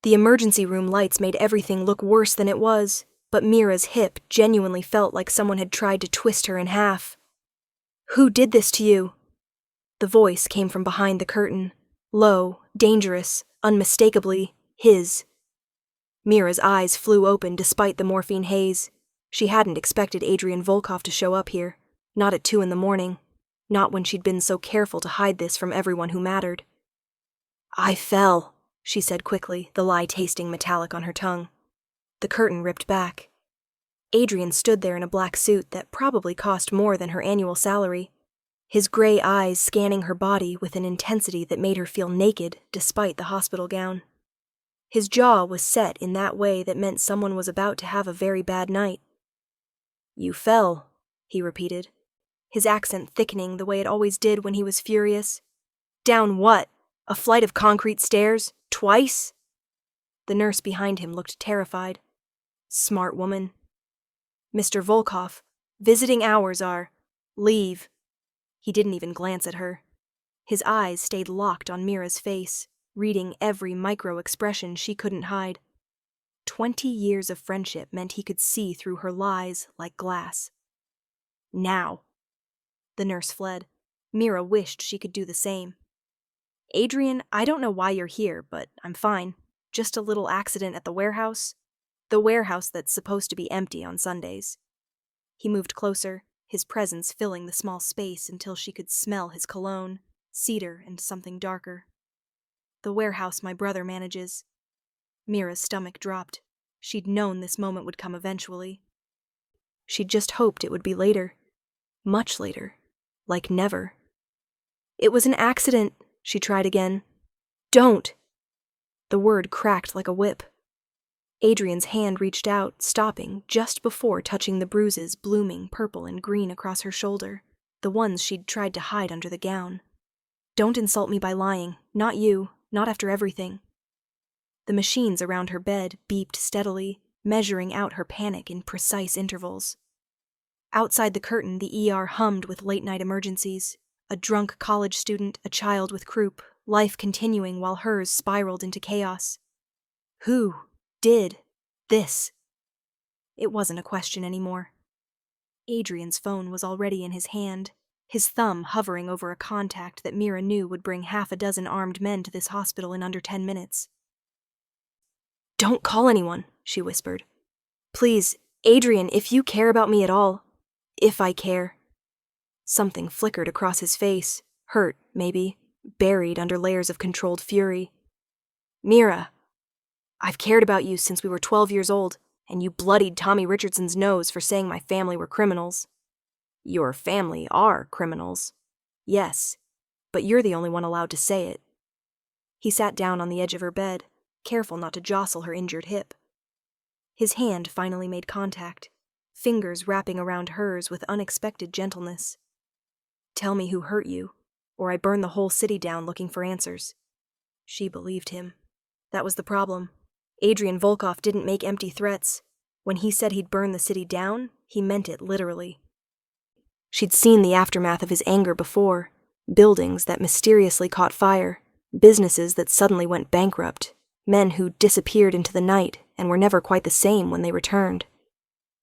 The emergency room lights made everything look worse than it was, but Mira's hip genuinely felt like someone had tried to twist her in half. "Who did this to you?" The voice came from behind the curtain, low, dangerous, unmistakably his. Mira's eyes flew open despite the morphine haze. She hadn't expected Adrian Volkov to show up here, not at 2 a.m, not when she'd been so careful to hide this from everyone who mattered. "I fell," she said quickly, the lie tasting metallic on her tongue. The curtain ripped back. Adrian stood there in a black suit that probably cost more than her annual salary, his gray eyes scanning her body with an intensity that made her feel naked despite the hospital gown. His jaw was set in that way that meant someone was about to have a very bad night. "You fell," he repeated, his accent thickening the way it always did when he was furious. "Down what? A flight of concrete stairs? Twice?" The nurse behind him looked terrified. "Smart woman." "Mr. Volkov, visiting hours are. Leave." He didn't even glance at her. His eyes stayed locked on Mira's face, reading every micro-expression she couldn't hide. 20 years of friendship meant he could see through her lies like glass. "Now." The nurse fled. Mira wished she could do the same. "Adrian, I don't know why you're here, but I'm fine. Just a little accident at the warehouse. The warehouse that's supposed to be empty on Sundays." He moved closer, his presence filling the small space until she could smell his cologne, cedar and something darker. "The warehouse my brother manages." Mira's stomach dropped. She'd known this moment would come eventually. She'd just hoped it would be later. Much later. Like never. "It was an accident," she tried again. "Don't." The word cracked like a whip. Adrian's hand reached out, stopping just before touching the bruises blooming purple and green across her shoulder, the ones she'd tried to hide under the gown. "Don't insult me by lying. Not you. Not after everything." The machines around her bed beeped steadily, measuring out her panic in precise intervals. Outside the curtain, the ER hummed with late-night emergencies. A drunk college student, a child with croup, life continuing while hers spiraled into chaos. Who did this? It wasn't a question anymore. Adrian's phone was already in his hand, his thumb hovering over a contact that Mira knew would bring 6 armed men to this hospital in under 10 minutes. "Don't call anyone," she whispered. "Please, Adrian, if you care about me at all. If I care." Something flickered across his face, hurt, maybe, buried under layers of controlled fury. "Mira, I've cared about you since we were 12 years old, and you bloodied Tommy Richardson's nose for saying my family were criminals." "Your family are criminals." "Yes, but you're the only one allowed to say it." He sat down on the edge of her bed, careful not to jostle her injured hip. His hand finally made contact, fingers wrapping around hers with unexpected gentleness. "Tell me who hurt you, or I burn the whole city down looking for answers." She believed him. That was the problem. Adrian Volkov didn't make empty threats. When he said he'd burn the city down, he meant it literally. She'd seen the aftermath of his anger before. Buildings that mysteriously caught fire, businesses that suddenly went bankrupt, men who disappeared into the night and were never quite the same when they returned.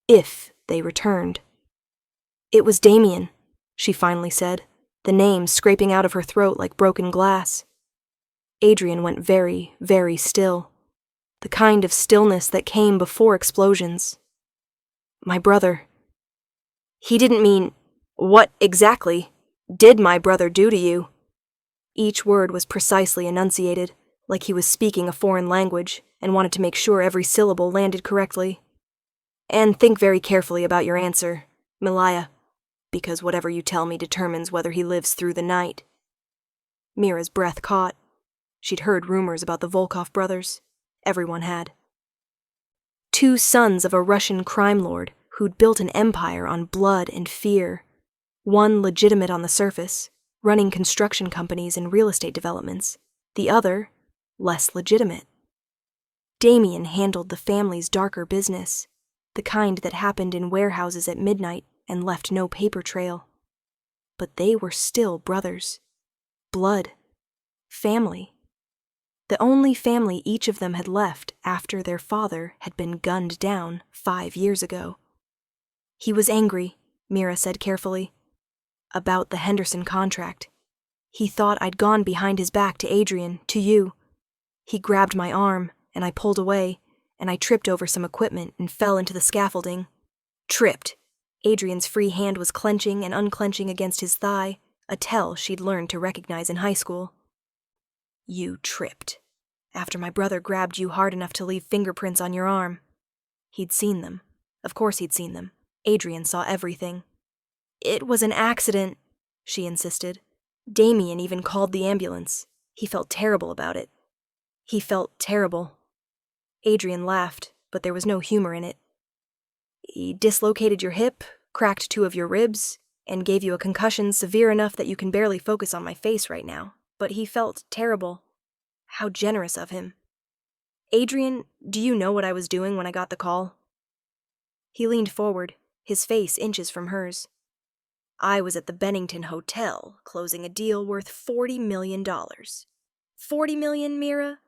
If they returned. "It was Damien," she finally said, the name scraping out of her throat like broken glass. Adrian went very, very still. The kind of stillness that came before explosions. "My brother." He didn't mean, "What exactly did my brother do to you?" Each word was precisely enunciated, like he was speaking a foreign language and wanted to make sure every syllable landed correctly. "And think very carefully about your answer, Malaya, because whatever you tell me determines whether he lives through the night." Mira's breath caught. She'd heard rumors about the Volkov brothers. Everyone had. 2 sons of a Russian crime lord who'd built an empire on blood and fear. One legitimate on the surface, running construction companies and real estate developments. The other, less legitimate. Damien handled the family's darker business, the kind that happened in warehouses at midnight and left no paper trail. But they were still brothers. Blood. Family. The only family each of them had left after their father had been gunned down 5 years ago. He was angry, Mira said carefully, about the Henderson contract. He thought I'd gone behind his back to Adrian, to you. He grabbed my arm, and I pulled away, and I tripped over some equipment and fell into the scaffolding. Tripped. Adrian's free hand was clenching and unclenching against his thigh, a tell she'd learned to recognize in high school. You tripped. After my brother grabbed you hard enough to leave fingerprints on your arm. He'd seen them. Of course he'd seen them. Adrian saw everything. It was an accident, she insisted. Damien even called the ambulance. He felt terrible about it. He felt terrible. Adrian laughed, but there was no humor in it. He dislocated your hip, cracked 2 of your ribs, and gave you a concussion severe enough that you can barely focus on my face right now. But he felt terrible. How generous of him. Adrian, do you know what I was doing when I got the call? He leaned forward, his face inches from hers. I was at the Bennington Hotel, closing a deal worth $40 million. $40 million, Mira?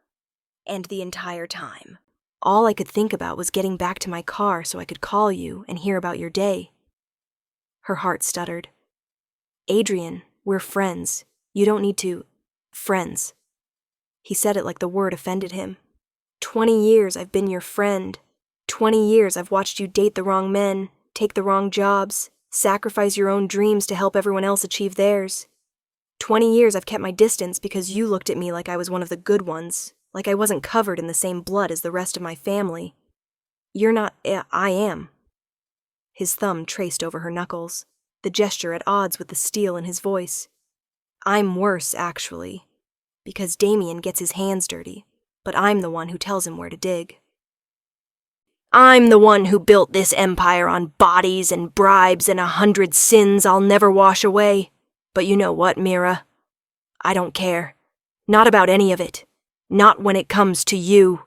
And the entire time, all I could think about was getting back to my car so I could call you and hear about your day. Her heart stuttered. Adrian, we're friends. You don't need to... Friends. He said it like the word offended him. 20 years I've been your friend. 20 years I've watched you date the wrong men, take the wrong jobs, sacrifice your own dreams to help everyone else achieve theirs. 20 years I've kept my distance because you looked at me like I was one of the good ones, like I wasn't covered in the same blood as the rest of my family. You're not... I am. His thumb traced over her knuckles, the gesture at odds with the steel in his voice. I'm worse, actually, because Damien gets his hands dirty, but I'm the one who tells him where to dig. I'm the one who built this empire on bodies and bribes and 100 sins I'll never wash away. But you know what, Mira? I don't care. Not about any of it. Not when it comes to you.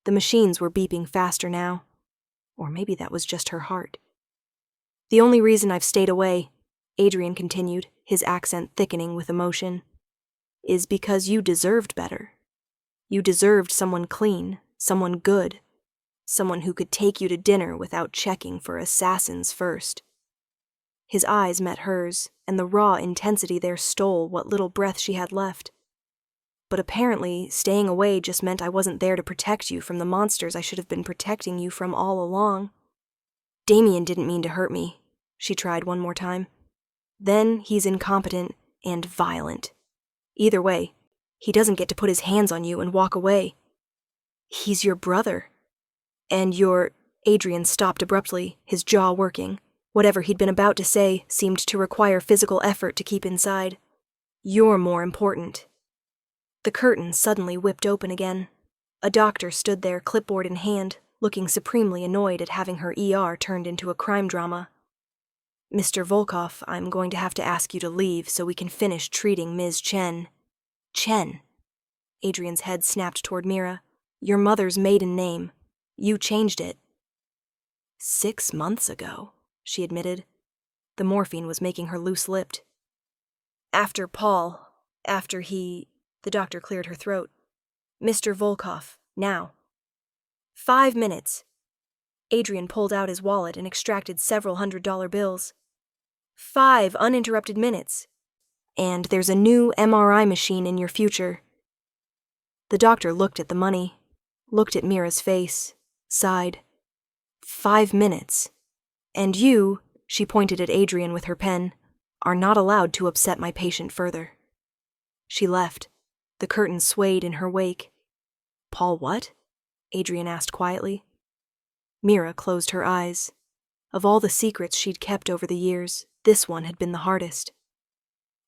The machines were beeping faster now. Or maybe that was just her heart. The only reason I've stayed away, Adrian continued, his accent thickening with emotion, is because you deserved better. You deserved someone clean, someone good, someone who could take you to dinner without checking for assassins first. His eyes met hers, and the raw intensity there stole what little breath she had left. But apparently, staying away just meant I wasn't there to protect you from the monsters I should have been protecting you from all along. Damien didn't mean to hurt me, she tried one more time. Then he's incompetent and violent. Either way, he doesn't get to put his hands on you and walk away. He's your brother. And your... Adrian stopped abruptly, his jaw working. Whatever he'd been about to say seemed to require physical effort to keep inside. You're more important. The curtain suddenly whipped open again. A doctor stood there, clipboard in hand, looking supremely annoyed at having her ER turned into a crime drama. Mr. Volkov, I'm going to have to ask you to leave so we can finish treating Ms. Chen. Chen. Adrian's head snapped toward Mira. Your mother's maiden name. You changed it. 6 months ago, she admitted. The morphine was making her loose-lipped. After Paul, after he... The doctor cleared her throat. Mr. Volkov, now. 5 minutes. Adrian pulled out his wallet and extracted several $100 bills. 5 uninterrupted minutes. And there's a new MRI machine in your future. The doctor looked at the money, looked at Mira's face, sighed. 5 minutes. And you, she pointed at Adrian with her pen, are not allowed to upset my patient further. She left. The curtain swayed in her wake. Paul what? Adrian asked quietly. Mira closed her eyes. Of all the secrets she'd kept over the years, this one had been the hardest.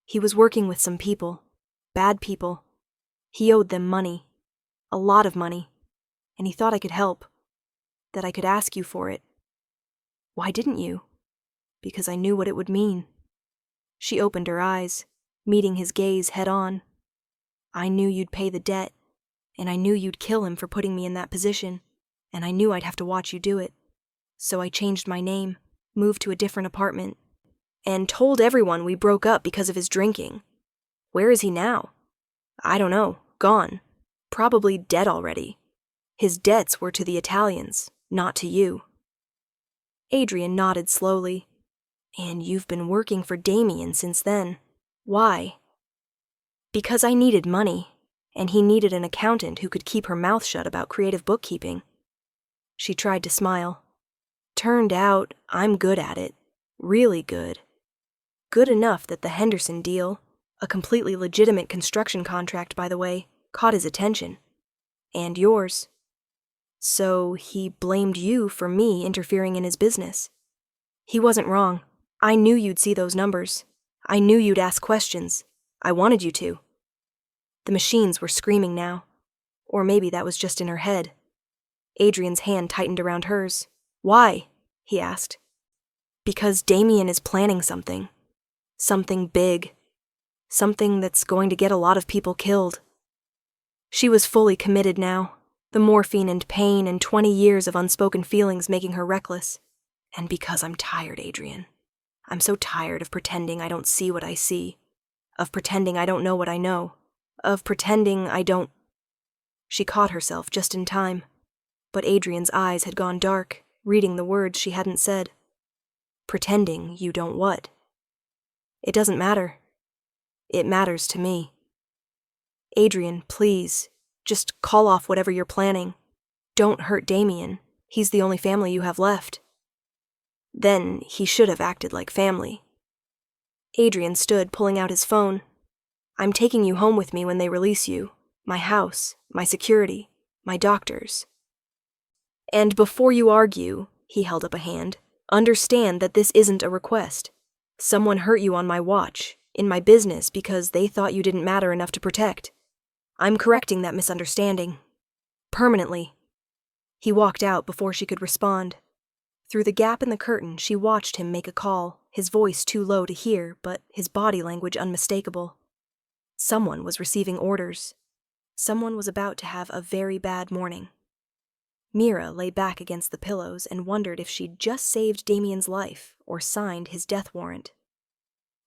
He was working with some people, bad people. He owed them money, a lot of money, and he thought I could help, that I could ask you for it. Why didn't you? Because I knew what it would mean. She opened her eyes, meeting his gaze head on. I knew you'd pay the debt, and I knew you'd kill him for putting me in that position, and I knew I'd have to watch you do it. So I changed my name, moved to a different apartment, and told everyone we broke up because of his drinking. Where is he now? I don't know, gone. Probably dead already. His debts were to the Italians, not to you. Adrian nodded slowly. And you've been working for Damien since then. Why? Because I needed money, and he needed an accountant who could keep her mouth shut about creative bookkeeping. She tried to smile. Turned out I'm good at it. Really good. Good enough that the Henderson deal, a completely legitimate construction contract, by the way, caught his attention. And yours. So he blamed you for me interfering in his business. He wasn't wrong. I knew you'd see those numbers. I knew you'd ask questions. I wanted you to. The machines were screaming now. Or maybe that was just in her head. Adrian's hand tightened around hers. Why? He asked. Because Damien is planning something. Something big. Something that's going to get a lot of people killed. She was fully committed now, the morphine and pain and 20 years of unspoken feelings making her reckless. And because I'm tired, Adrian. I'm so tired of pretending I don't see what I see. Of pretending I don't know what I know. Of pretending I don't... She caught herself just in time. But Adrian's eyes had gone dark, reading the words she hadn't said. Pretending you don't what? It doesn't matter. It matters to me. Adrian, please, just call off whatever you're planning. Don't hurt Damien. He's the only family you have left. Then he should have acted like family. Adrian stood, pulling out his phone. I'm taking you home with me when they release you. My house, my security, my doctors. And before you argue, he held up a hand, understand that this isn't a request. Someone hurt you on my watch, in my business, because they thought you didn't matter enough to protect. I'm correcting that misunderstanding. Permanently. He walked out before she could respond. Through the gap in the curtain, she watched him make a call, his voice too low to hear, but his body language unmistakable. Someone was receiving orders. Someone was about to have a very bad morning. Mira lay back against the pillows and wondered if she'd just saved Damien's life or signed his death warrant.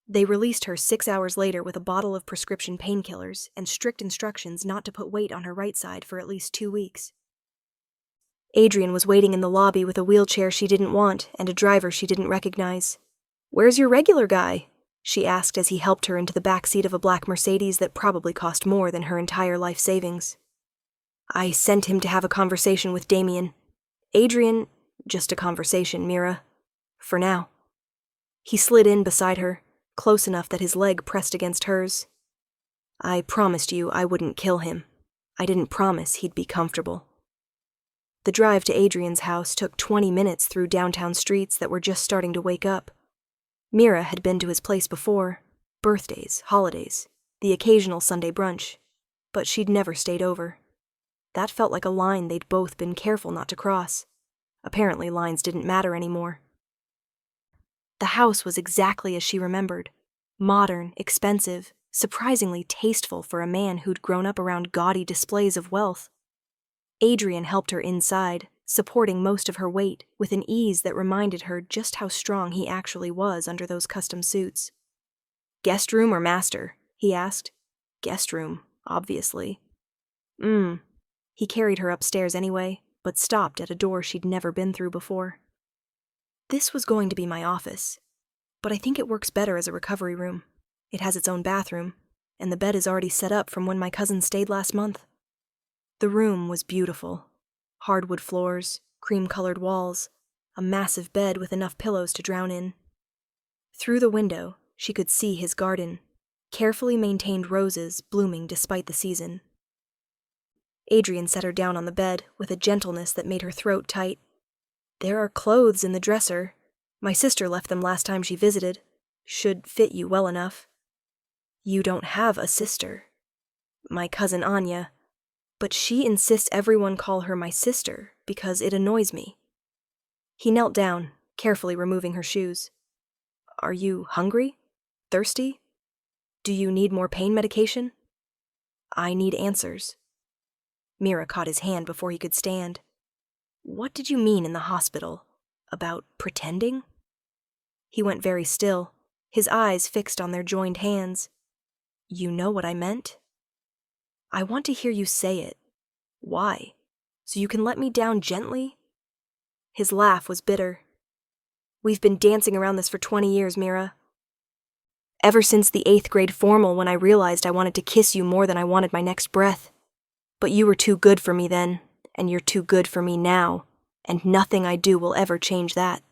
They released her 6 hours later with a bottle of prescription painkillers and strict instructions not to put weight on her right side for at least 2 weeks. Adrian was waiting in the lobby with a wheelchair she didn't want and a driver she didn't recognize. "Where's your regular guy?" she asked as he helped her into the back seat of a black Mercedes that probably cost more than her entire life savings. "I sent him to have a conversation with Damien. Adrian, just a conversation, Mira. For now." He slid in beside her, close enough that his leg pressed against hers. "I promised you I wouldn't kill him. I didn't promise he'd be comfortable." The drive to Adrian's house took 20 minutes through downtown streets that were just starting to wake up. Mira had been to his place before, birthdays, holidays, the occasional Sunday brunch, but she'd never stayed over. That felt like a line they'd both been careful not to cross. Apparently lines didn't matter anymore. The house was exactly as she remembered. Modern, expensive, surprisingly tasteful for a man who'd grown up around gaudy displays of wealth. Adrian helped her inside, supporting most of her weight with an ease that reminded her just how strong he actually was under those custom suits. "Guest room or master?" he asked. "Guest room, obviously." He carried her upstairs anyway, but stopped at a door she'd never been through before. "This was going to be my office, but I think it works better as a recovery room. It has its own bathroom, and the bed is already set up from when my cousin stayed last month." The room was beautiful. Hardwood floors, cream-colored walls, a massive bed with enough pillows to drown in. Through the window, she could see his garden, carefully maintained roses blooming despite the season. Adrian set her down on the bed with a gentleness that made her throat tight. "There are clothes in the dresser. My sister left them last time she visited. Should fit you well enough." "You don't have a sister." "My cousin Anya. But she insists everyone call her my sister because it annoys me." He knelt down, carefully removing her shoes. "Are you hungry? Thirsty? Do you need more pain medication?" "I need answers." Mira caught his hand before he could stand. "What did you mean in the hospital? About pretending?" He went very still, his eyes fixed on their joined hands. "You know what I meant?" I want to hear you say it. Why? So you can let me down gently? His laugh was bitter. We've been dancing around this for 20 years, Mira. Ever since the 8th grade formal when I realized I wanted to kiss you more than I wanted my next breath. But you were too good for me then, and you're too good for me now, and nothing I do will ever change that.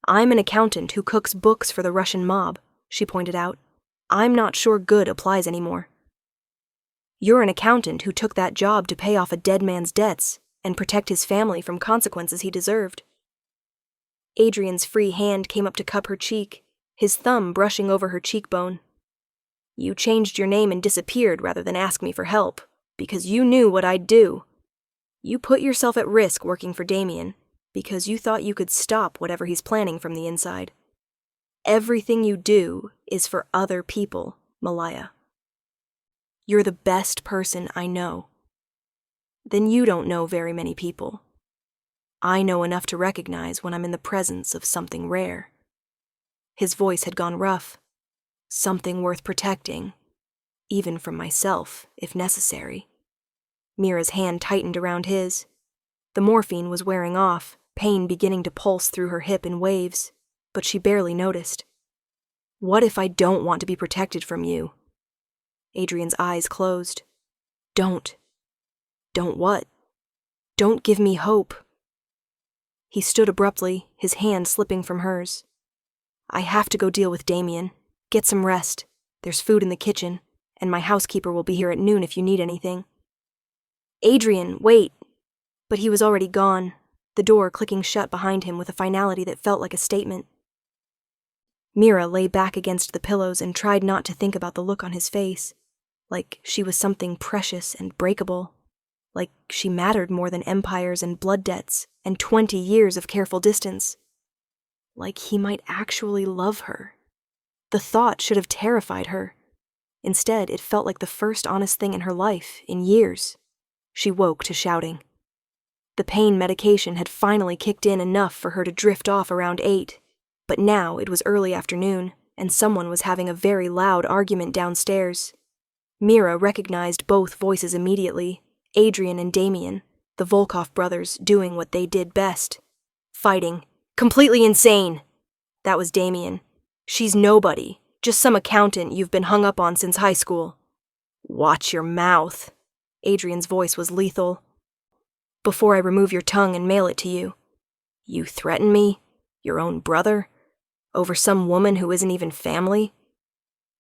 I'm an accountant who cooks books for the Russian mob, she pointed out. I'm not sure good applies anymore. You're an accountant who took that job to pay off a dead man's debts and protect his family from consequences he deserved. Adrian's free hand came up to cup her cheek, his thumb brushing over her cheekbone. You changed your name and disappeared rather than ask me for help, because you knew what I'd do. You put yourself at risk working for Damien, because you thought you could stop whatever he's planning from the inside. Everything you do is for other people, Malaya. You're the best person I know. Then you don't know very many people. I know enough to recognize when I'm in the presence of something rare. His voice had gone rough. Something worth protecting, even from myself, if necessary. Mira's hand tightened around his. The morphine was wearing off, pain beginning to pulse through her hip in waves, but she barely noticed. What if I don't want to be protected from you? Adrian's eyes closed. Don't. Don't what? Don't give me hope. He stood abruptly, his hand slipping from hers. I have to go deal with Damien. Get some rest. There's food in the kitchen, and my housekeeper will be here at noon if you need anything. Adrian, wait. But he was already gone, the door clicking shut behind him with a finality that felt like a statement. Mira lay back against the pillows and tried not to think about the look on his face, like she was something precious and breakable, like she mattered more than empires and blood debts and 20 years of careful distance, like he might actually love her. The thought should have terrified her. Instead, it felt like the first honest thing in her life in years. She woke to shouting. The pain medication had finally kicked in enough for her to drift off around 8, but now it was early afternoon, and someone was having a very loud argument downstairs. Mira recognized both voices immediately, Adrian and Damien, the Volkov brothers doing what they did best. Fighting. Completely insane! That was Damien. She's nobody, just some accountant you've been hung up on since high school. Watch your mouth. Adrian's voice was lethal. Before I remove your tongue and mail it to you. You threaten me? Your own brother? Over some woman who isn't even family?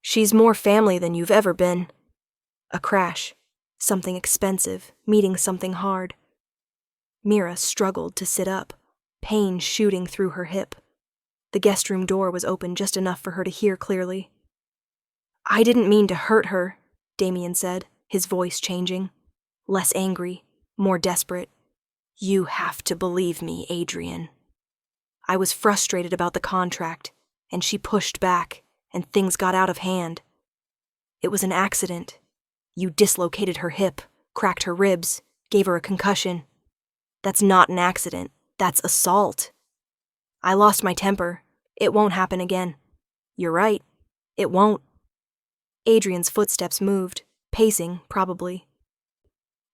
She's more family than you've ever been. A crash. Something expensive, meeting something hard. Mira struggled to sit up, pain shooting through her hip. The guest room door was open just enough for her to hear clearly. I didn't mean to hurt her, Damien said, his voice changing. Less angry, more desperate. You have to believe me, Adrian. I was frustrated about the contract, and she pushed back, and things got out of hand. It was an accident. You dislocated her hip, cracked her ribs, gave her a concussion. That's not an accident. That's assault. I lost my temper. It won't happen again. You're right. It won't. Adrian's footsteps moved, pacing, probably.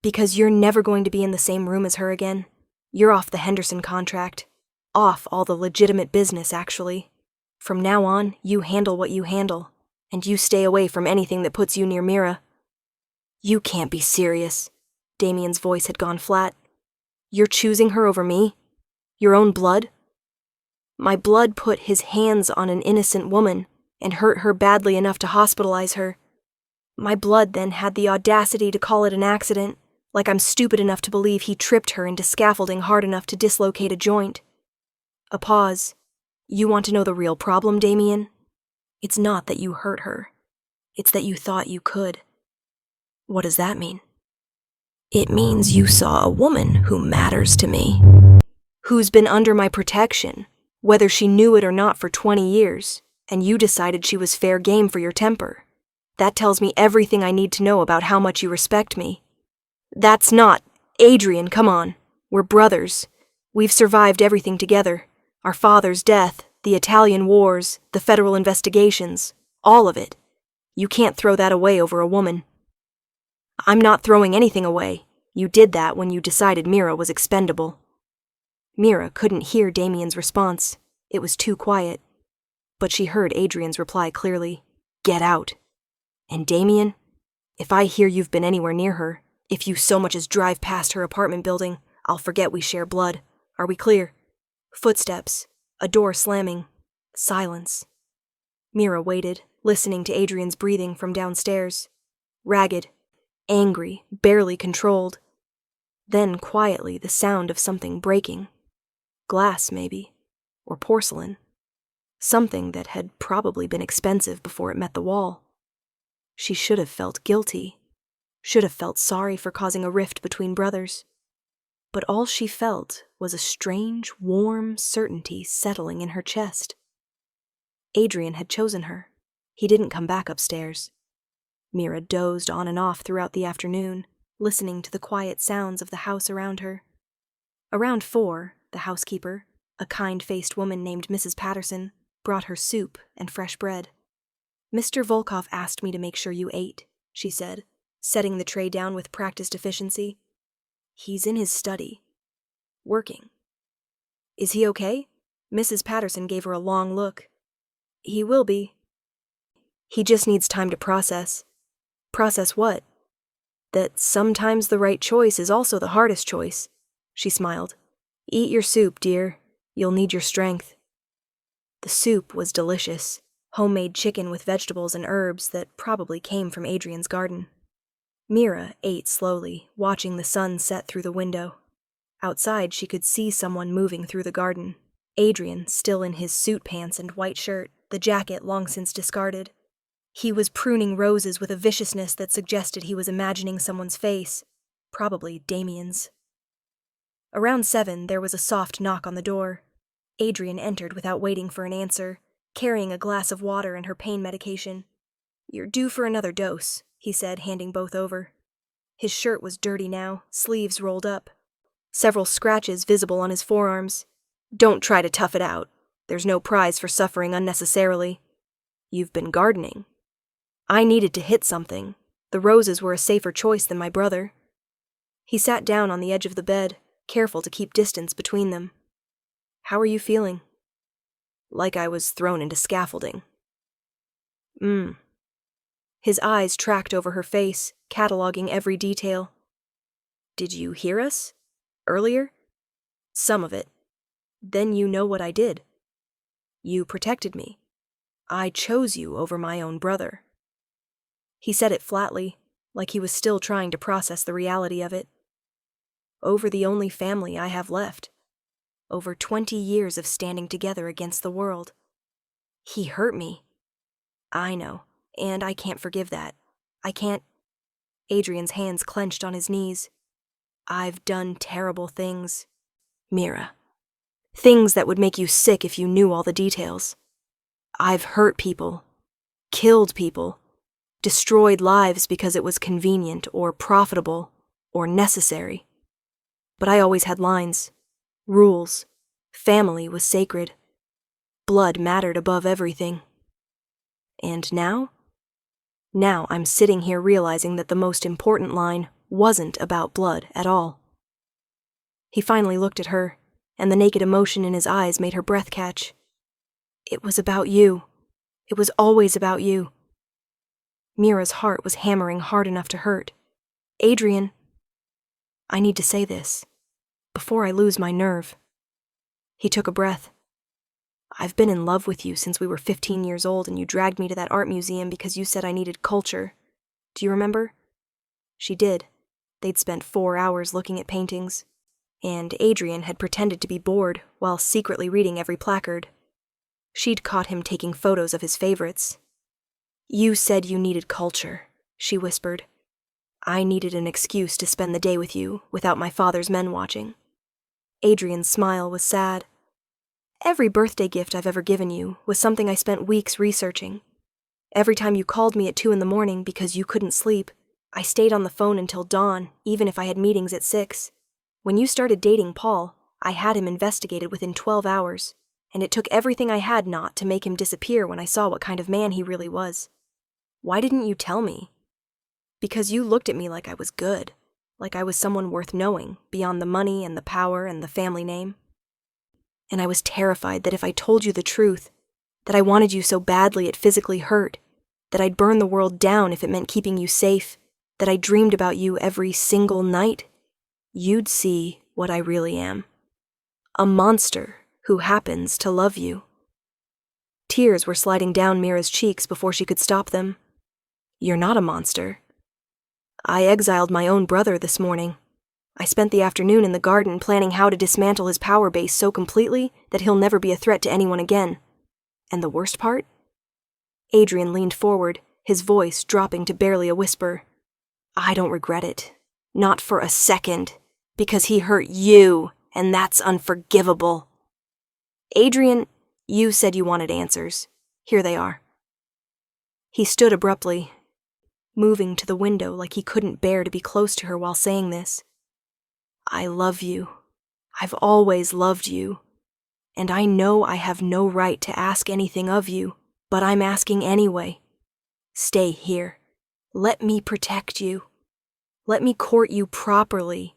Because you're never going to be in the same room as her again. You're off the Henderson contract. Off all the legitimate business, actually. From now on, you handle what you handle, and you stay away from anything that puts you near Mira. You can't be serious. Damien's voice had gone flat. You're choosing her over me? Your own blood? My blood put his hands on an innocent woman and hurt her badly enough to hospitalize her. My blood then had the audacity to call it an accident, like I'm stupid enough to believe he tripped her into scaffolding hard enough to dislocate a joint. A pause. You want to know the real problem, Damien? It's not that you hurt her. It's that you thought you could. What does that mean? It means you saw a woman who matters to me. Who's been under my protection, whether she knew it or not for 20 years, and you decided she was fair game for your temper. That tells me everything I need to know about how much you respect me. That's not... Adrian, come on. We're brothers. We've survived everything together. Our father's death, the Italian wars, the federal investigations, all of it. You can't throw that away over a woman. I'm not throwing anything away. You did that when you decided Mira was expendable. Mira couldn't hear Damien's response. It was too quiet. But she heard Adrian's reply clearly. Get out. And Damien, if I hear you've been anywhere near her, if you so much as drive past her apartment building, I'll forget we share blood. Are we clear? Footsteps. A door slamming. Silence. Mira waited, listening to Adrian's breathing from downstairs. Ragged. Angry, barely controlled. Then, quietly, the sound of something breaking. Glass, maybe. Or porcelain. Something that had probably been expensive before it met the wall. She should have felt guilty. Should have felt sorry for causing a rift between brothers. But all she felt was a strange, warm certainty settling in her chest. Adrian had chosen her. He didn't come back upstairs. Mira dozed on and off throughout the afternoon, listening to the quiet sounds of the house around her. Around 4, the housekeeper, a kind-faced woman named Mrs. Patterson, brought her soup and fresh bread. Mr. Volkov asked me to make sure you ate, she said, setting the tray down with practiced efficiency. He's in his study. Working. Is he okay? Mrs. Patterson gave her a long look. He will be. He just needs time to process. Process what? That sometimes the right choice is also the hardest choice, she smiled. Eat your soup, dear. You'll need your strength. The soup was delicious. Homemade chicken with vegetables and herbs that probably came from Adrian's garden. Mira ate slowly, watching the sun set through the window. Outside, she could see someone moving through the garden. Adrian, still in his suit pants and white shirt, the jacket long since discarded. He was pruning roses with a viciousness that suggested he was imagining someone's face, probably Damien's. Around 7, there was a soft knock on the door. Adrian entered without waiting for an answer, carrying a glass of water and her pain medication. You're due for another dose, he said, handing both over. His shirt was dirty now, sleeves rolled up. Several scratches visible on his forearms. Don't try to tough it out. There's no prize for suffering unnecessarily. You've been gardening. I needed to hit something. The roses were a safer choice than my brother. He sat down on the edge of the bed, careful to keep distance between them. How are you feeling? Like I was thrown into scaffolding. His eyes tracked over her face, cataloging every detail. Did you hear us? Earlier? Some of it. Then you know what I did. You protected me. I chose you over my own brother. He said it flatly, like he was still trying to process the reality of it. Over the only family I have left. Over 20 years of standing together against the world. He hurt me. I know, and I can't forgive that. I can't. Adrian's hands clenched on his knees. I've done terrible things, Mira. Things that would make you sick if you knew all the details. I've hurt people, killed people, destroyed lives because it was convenient or profitable or necessary. But I always had lines, rules. Family was sacred. Blood mattered above everything. And now? Now I'm sitting here realizing that the most important line wasn't about blood at all. He finally looked at her, and the naked emotion in his eyes made her breath catch. It was about you. It was always about you. Mira's heart was hammering hard enough to hurt. Adrian, I need to say this, before I lose my nerve. He took a breath. I've been in love with you since we were 15 years old and you dragged me to that art museum because you said I needed culture. Do you remember? She did. They'd spent 4 hours looking at paintings, and Adrian had pretended to be bored while secretly reading every placard. She'd caught him taking photos of his favorites. You said you needed culture, she whispered. I needed an excuse to spend the day with you without my father's men watching. Adrian's smile was sad. Every birthday gift I've ever given you was something I spent weeks researching. Every time you called me at 2 a.m. because you couldn't sleep, I stayed on the phone until dawn, even if I had meetings at 6. When you started dating Paul, I had him investigated within 12 hours, and it took everything I had not to make him disappear when I saw what kind of man he really was. Why didn't you tell me? Because you looked at me like I was good, like I was someone worth knowing, beyond the money and the power and the family name. And I was terrified that if I told you the truth, that I wanted you so badly it physically hurt, that I'd burn the world down if it meant keeping you safe, that I dreamed about you every single night, you'd see what I really am. A monster who happens to love you. Tears were sliding down Mira's cheeks before she could stop them. You're not a monster. I exiled my own brother this morning. I spent the afternoon in the garden planning how to dismantle his power base so completely that he'll never be a threat to anyone again. And the worst part? Adrian leaned forward, his voice dropping to barely a whisper. I don't regret it. Not for a second. Because he hurt you, and that's unforgivable. Adrian, you said you wanted answers. Here they are. He stood abruptly, moving to the window like he couldn't bear to be close to her while saying this. I love you. I've always loved you. And I know I have no right to ask anything of you, but I'm asking anyway. Stay here. Let me protect you. Let me court you properly.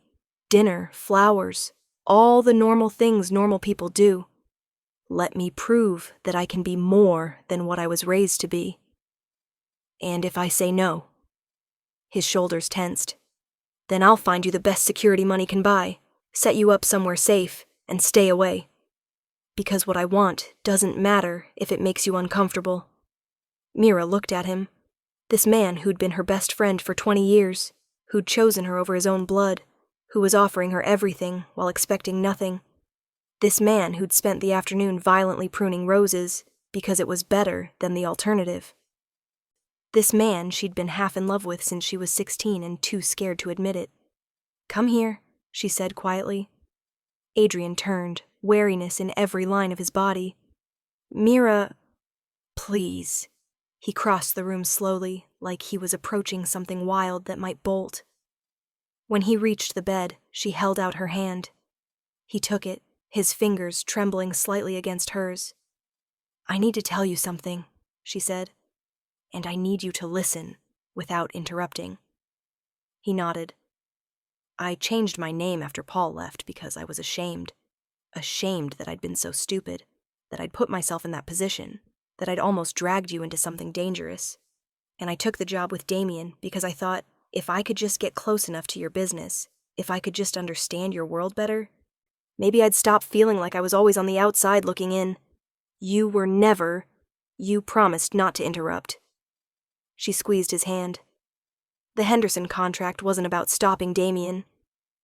Dinner, flowers, all the normal things normal people do. Let me prove that I can be more than what I was raised to be. And if I say no, his shoulders tensed, then I'll find you the best security money can buy, set you up somewhere safe, and stay away. Because what I want doesn't matter if it makes you uncomfortable. Mira looked at him. This man who'd been her best friend for 20 years, who'd chosen her over his own blood, who was offering her everything while expecting nothing. This man who'd spent the afternoon violently pruning roses because it was better than the alternative. This man she'd been half in love with since she was 16 and too scared to admit it. Come here, she said quietly. Adrian turned, wariness in every line of his body. Mira, please. He crossed the room slowly, like he was approaching something wild that might bolt. When he reached the bed, she held out her hand. He took it, his fingers trembling slightly against hers. I need to tell you something, she said. And I need you to listen, without interrupting. He nodded. I changed my name after Paul left because I was ashamed. Ashamed that I'd been so stupid, that I'd put myself in that position, that I'd almost dragged you into something dangerous. And I took the job with Damien because I thought, if I could just get close enough to your business, if I could just understand your world better, maybe I'd stop feeling like I was always on the outside looking in. You were never. You promised not to interrupt. She squeezed his hand. The Henderson contract wasn't about stopping Damien.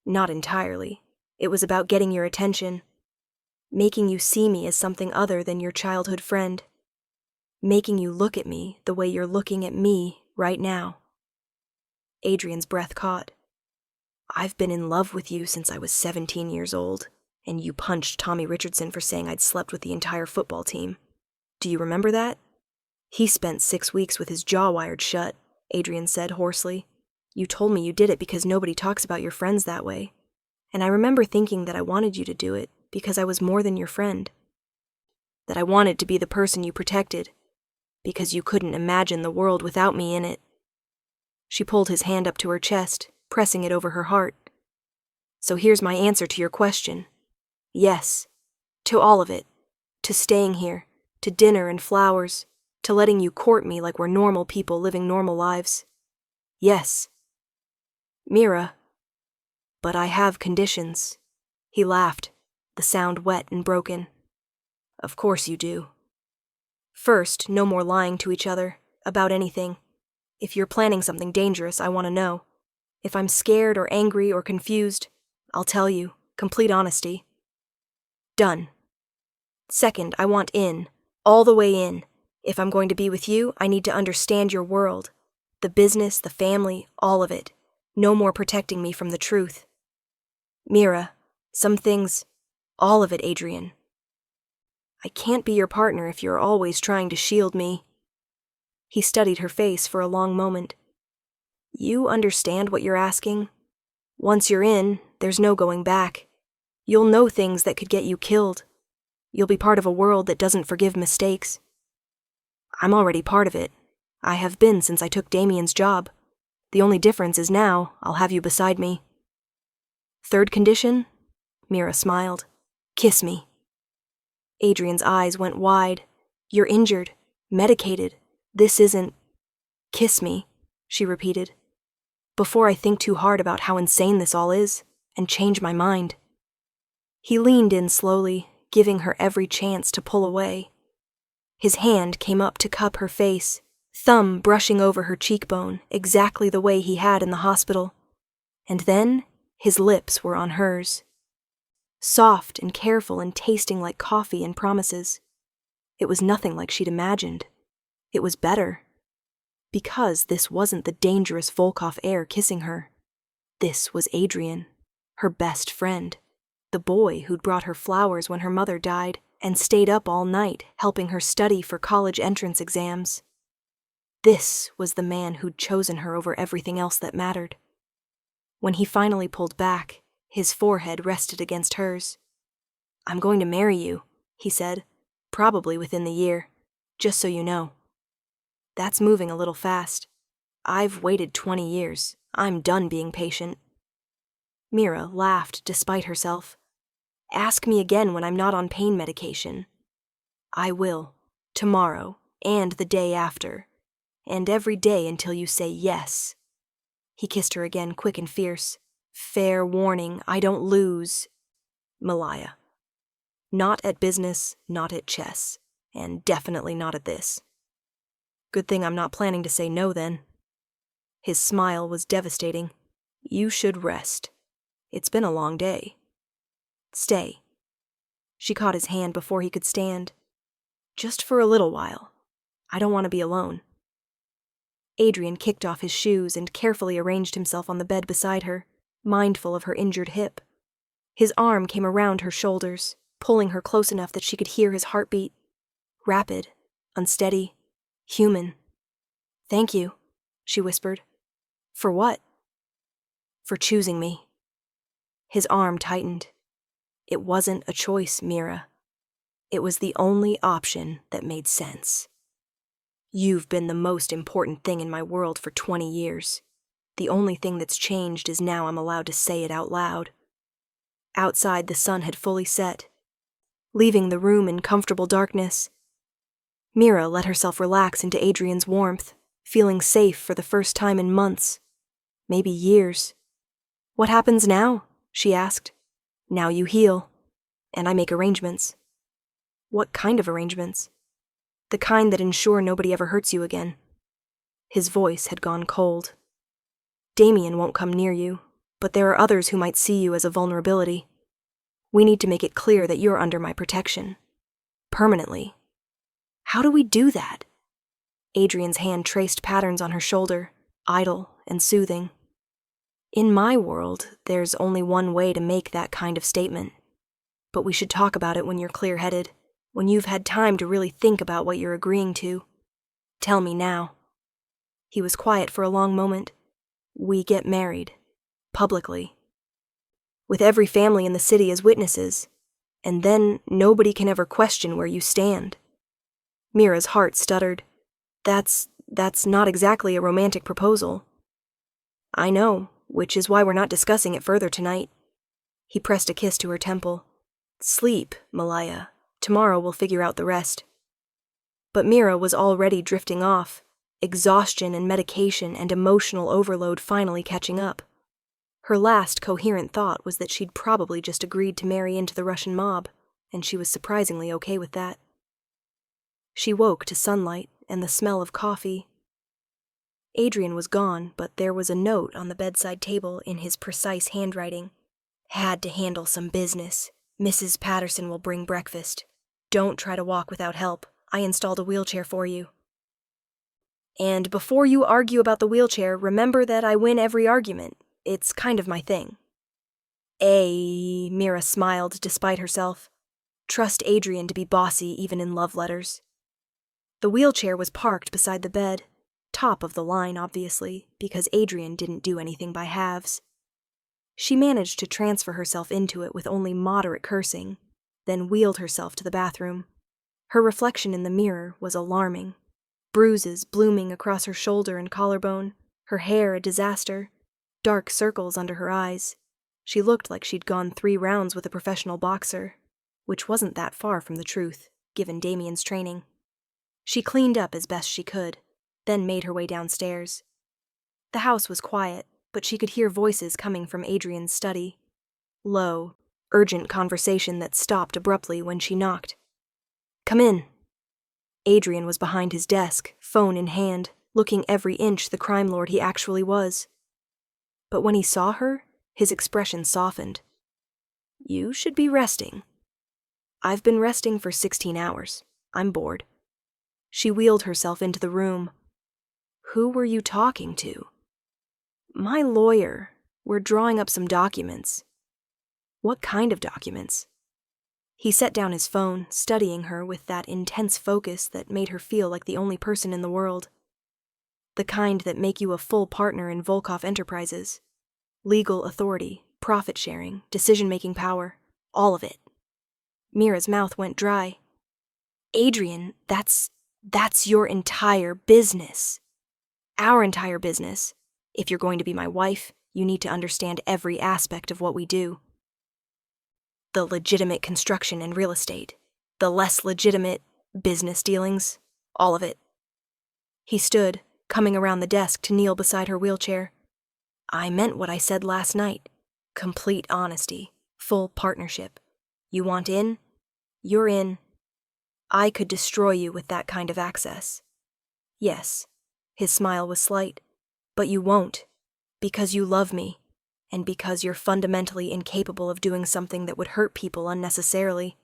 Not entirely. It was about getting your attention. Making you see me as something other than your childhood friend. Making you look at me the way you're looking at me right now. Adrian's breath caught. I've been in love with you since I was 17 years old, and you punched Tommy Richardson for saying I'd slept with the entire football team. Do you remember that? He spent 6 weeks with his jaw wired shut, Adrian said hoarsely. You told me you did it because nobody talks about your friends that way. And I remember thinking that I wanted you to do it because I was more than your friend. That I wanted to be the person you protected, because you couldn't imagine the world without me in it. She pulled his hand up to her chest, pressing it over her heart. So here's my answer to your question. Yes. To all of it. To staying here. To dinner and flowers. To letting you court me like we're normal people living normal lives. Yes. Mira. But I have conditions. He laughed, the sound wet and broken. Of course you do. First, no more lying to each other, about anything. If you're planning something dangerous, I want to know. If I'm scared or angry or confused, I'll tell you, complete honesty. Done. Second, I want in, all the way in. If I'm going to be with you, I need to understand your world. The business, the family, all of it. No more protecting me from the truth. Mira, some things, all of it, Adrian. I can't be your partner if you're always trying to shield me. He studied her face for a long moment. You understand what you're asking? Once you're in, there's no going back. You'll know things that could get you killed. You'll be part of a world that doesn't forgive mistakes. I'm already part of it. I have been since I took Damien's job. The only difference is now I'll have you beside me. Third condition? Mira smiled. Kiss me. Adrian's eyes went wide. You're injured. Medicated. This isn't... Kiss me, she repeated. Before I think too hard about how insane this all is, and change my mind. He leaned in slowly, giving her every chance to pull away. His hand came up to cup her face, thumb brushing over her cheekbone, exactly the way he had in the hospital. And then, his lips were on hers. Soft and careful and tasting like coffee and promises. It was nothing like she'd imagined. It was better. Because this wasn't the dangerous Volkov heir kissing her. This was Adrian, her best friend, the boy who'd brought her flowers when her mother died and stayed up all night helping her study for college entrance exams. This was the man who'd chosen her over everything else that mattered. When he finally pulled back, his forehead rested against hers. I'm going to marry you, he said, probably within the year, just so you know. That's moving a little fast. I've waited 20 years. I'm done being patient. Mira laughed despite herself. Ask me again when I'm not on pain medication. I will, tomorrow, and the day after, and every day until you say yes. He kissed her again, quick and fierce. Fair warning, I don't lose. Malaya. Not at business, not at chess, and definitely not at this. Good thing I'm not planning to say no then. His smile was devastating. You should rest. It's been a long day. Stay. She caught his hand before he could stand. Just for a little while. I don't want to be alone. Adrian kicked off his shoes and carefully arranged himself on the bed beside her, mindful of her injured hip. His arm came around her shoulders, pulling her close enough that she could hear his heartbeat. Rapid, unsteady, human. Thank you, she whispered. For what? For choosing me. His arm tightened. It wasn't a choice, Mira. It was the only option that made sense. You've been the most important thing in my world for 20 years. The only thing that's changed is now I'm allowed to say it out loud. Outside, the sun had fully set, leaving the room in comfortable darkness. Mira let herself relax into Adrian's warmth, feeling safe for the first time in months, maybe years. What happens now? She asked. Now you heal, and I make arrangements. What kind of arrangements? The kind that ensure nobody ever hurts you again. His voice had gone cold. Damien won't come near you, but there are others who might see you as a vulnerability. We need to make it clear that you're under my protection. Permanently. How do we do that? Adrian's hand traced patterns on her shoulder, idle and soothing. In my world, there's only one way to make that kind of statement. But we should talk about it when you're clear-headed, when you've had time to really think about what you're agreeing to. Tell me now. He was quiet for a long moment. We get married. Publicly. With every family in the city as witnesses. And then nobody can ever question where you stand. Mira's heart stuttered. That's not exactly a romantic proposal. I know, which is why we're not discussing it further tonight. He pressed a kiss to her temple. Sleep, Malaya. Tomorrow we'll figure out the rest. But Mira was already drifting off, exhaustion and medication and emotional overload finally catching up. Her last coherent thought was that she'd probably just agreed to marry into the Russian mob, and she was surprisingly okay with that. She woke to sunlight and the smell of coffee. Adrian was gone, but there was a note on the bedside table in his precise handwriting. Had to handle some business. Mrs. Patterson will bring breakfast. Don't try to walk without help. I installed a wheelchair for you. And before you argue about the wheelchair, remember that I win every argument. It's kind of my thing. Mira smiled despite herself. Trust Adrian to be bossy even in love letters. The wheelchair was parked beside the bed. Top of the line, obviously, because Adrian didn't do anything by halves. She managed to transfer herself into it with only moderate cursing, then wheeled herself to the bathroom. Her reflection in the mirror was alarming. Bruises blooming across her shoulder and collarbone, Her hair a disaster, dark circles under her eyes. She looked like she'd gone 3 rounds with a professional boxer, which wasn't that far from the truth, given Damien's training. She cleaned up as best she could, then made her way downstairs. The house was quiet, but she could hear voices coming from Adrian's study. Low, urgent conversation that stopped abruptly when she knocked. "Come in." Adrian was behind his desk, phone in hand, looking every inch the crime lord he actually was. But when he saw her, his expression softened. "You should be resting." "I've been resting for 16 hours. I'm bored." She wheeled herself into the room. "Who were you talking to?" "My lawyer. We're drawing up some documents." "What kind of documents?" He set down his phone, studying her with that intense focus that made her feel like the only person in the world. The kind that make you a full partner in Volkov Enterprises. Legal authority, profit-sharing, decision-making power, all of it. Mira's mouth went dry. "Adrian, that's your entire business. Our entire business. If you're going to be my wife, you need to understand every aspect of what we do. The legitimate construction and real estate, the less legitimate business dealings, all of it." He stood, coming around the desk to kneel beside her wheelchair. "I meant what I said last night. Complete honesty, full partnership. You want in? You're in. I could destroy you with that kind of access. Yes," his smile was slight, "but you won't, because you love me, and because you're fundamentally incapable of doing something that would hurt people unnecessarily.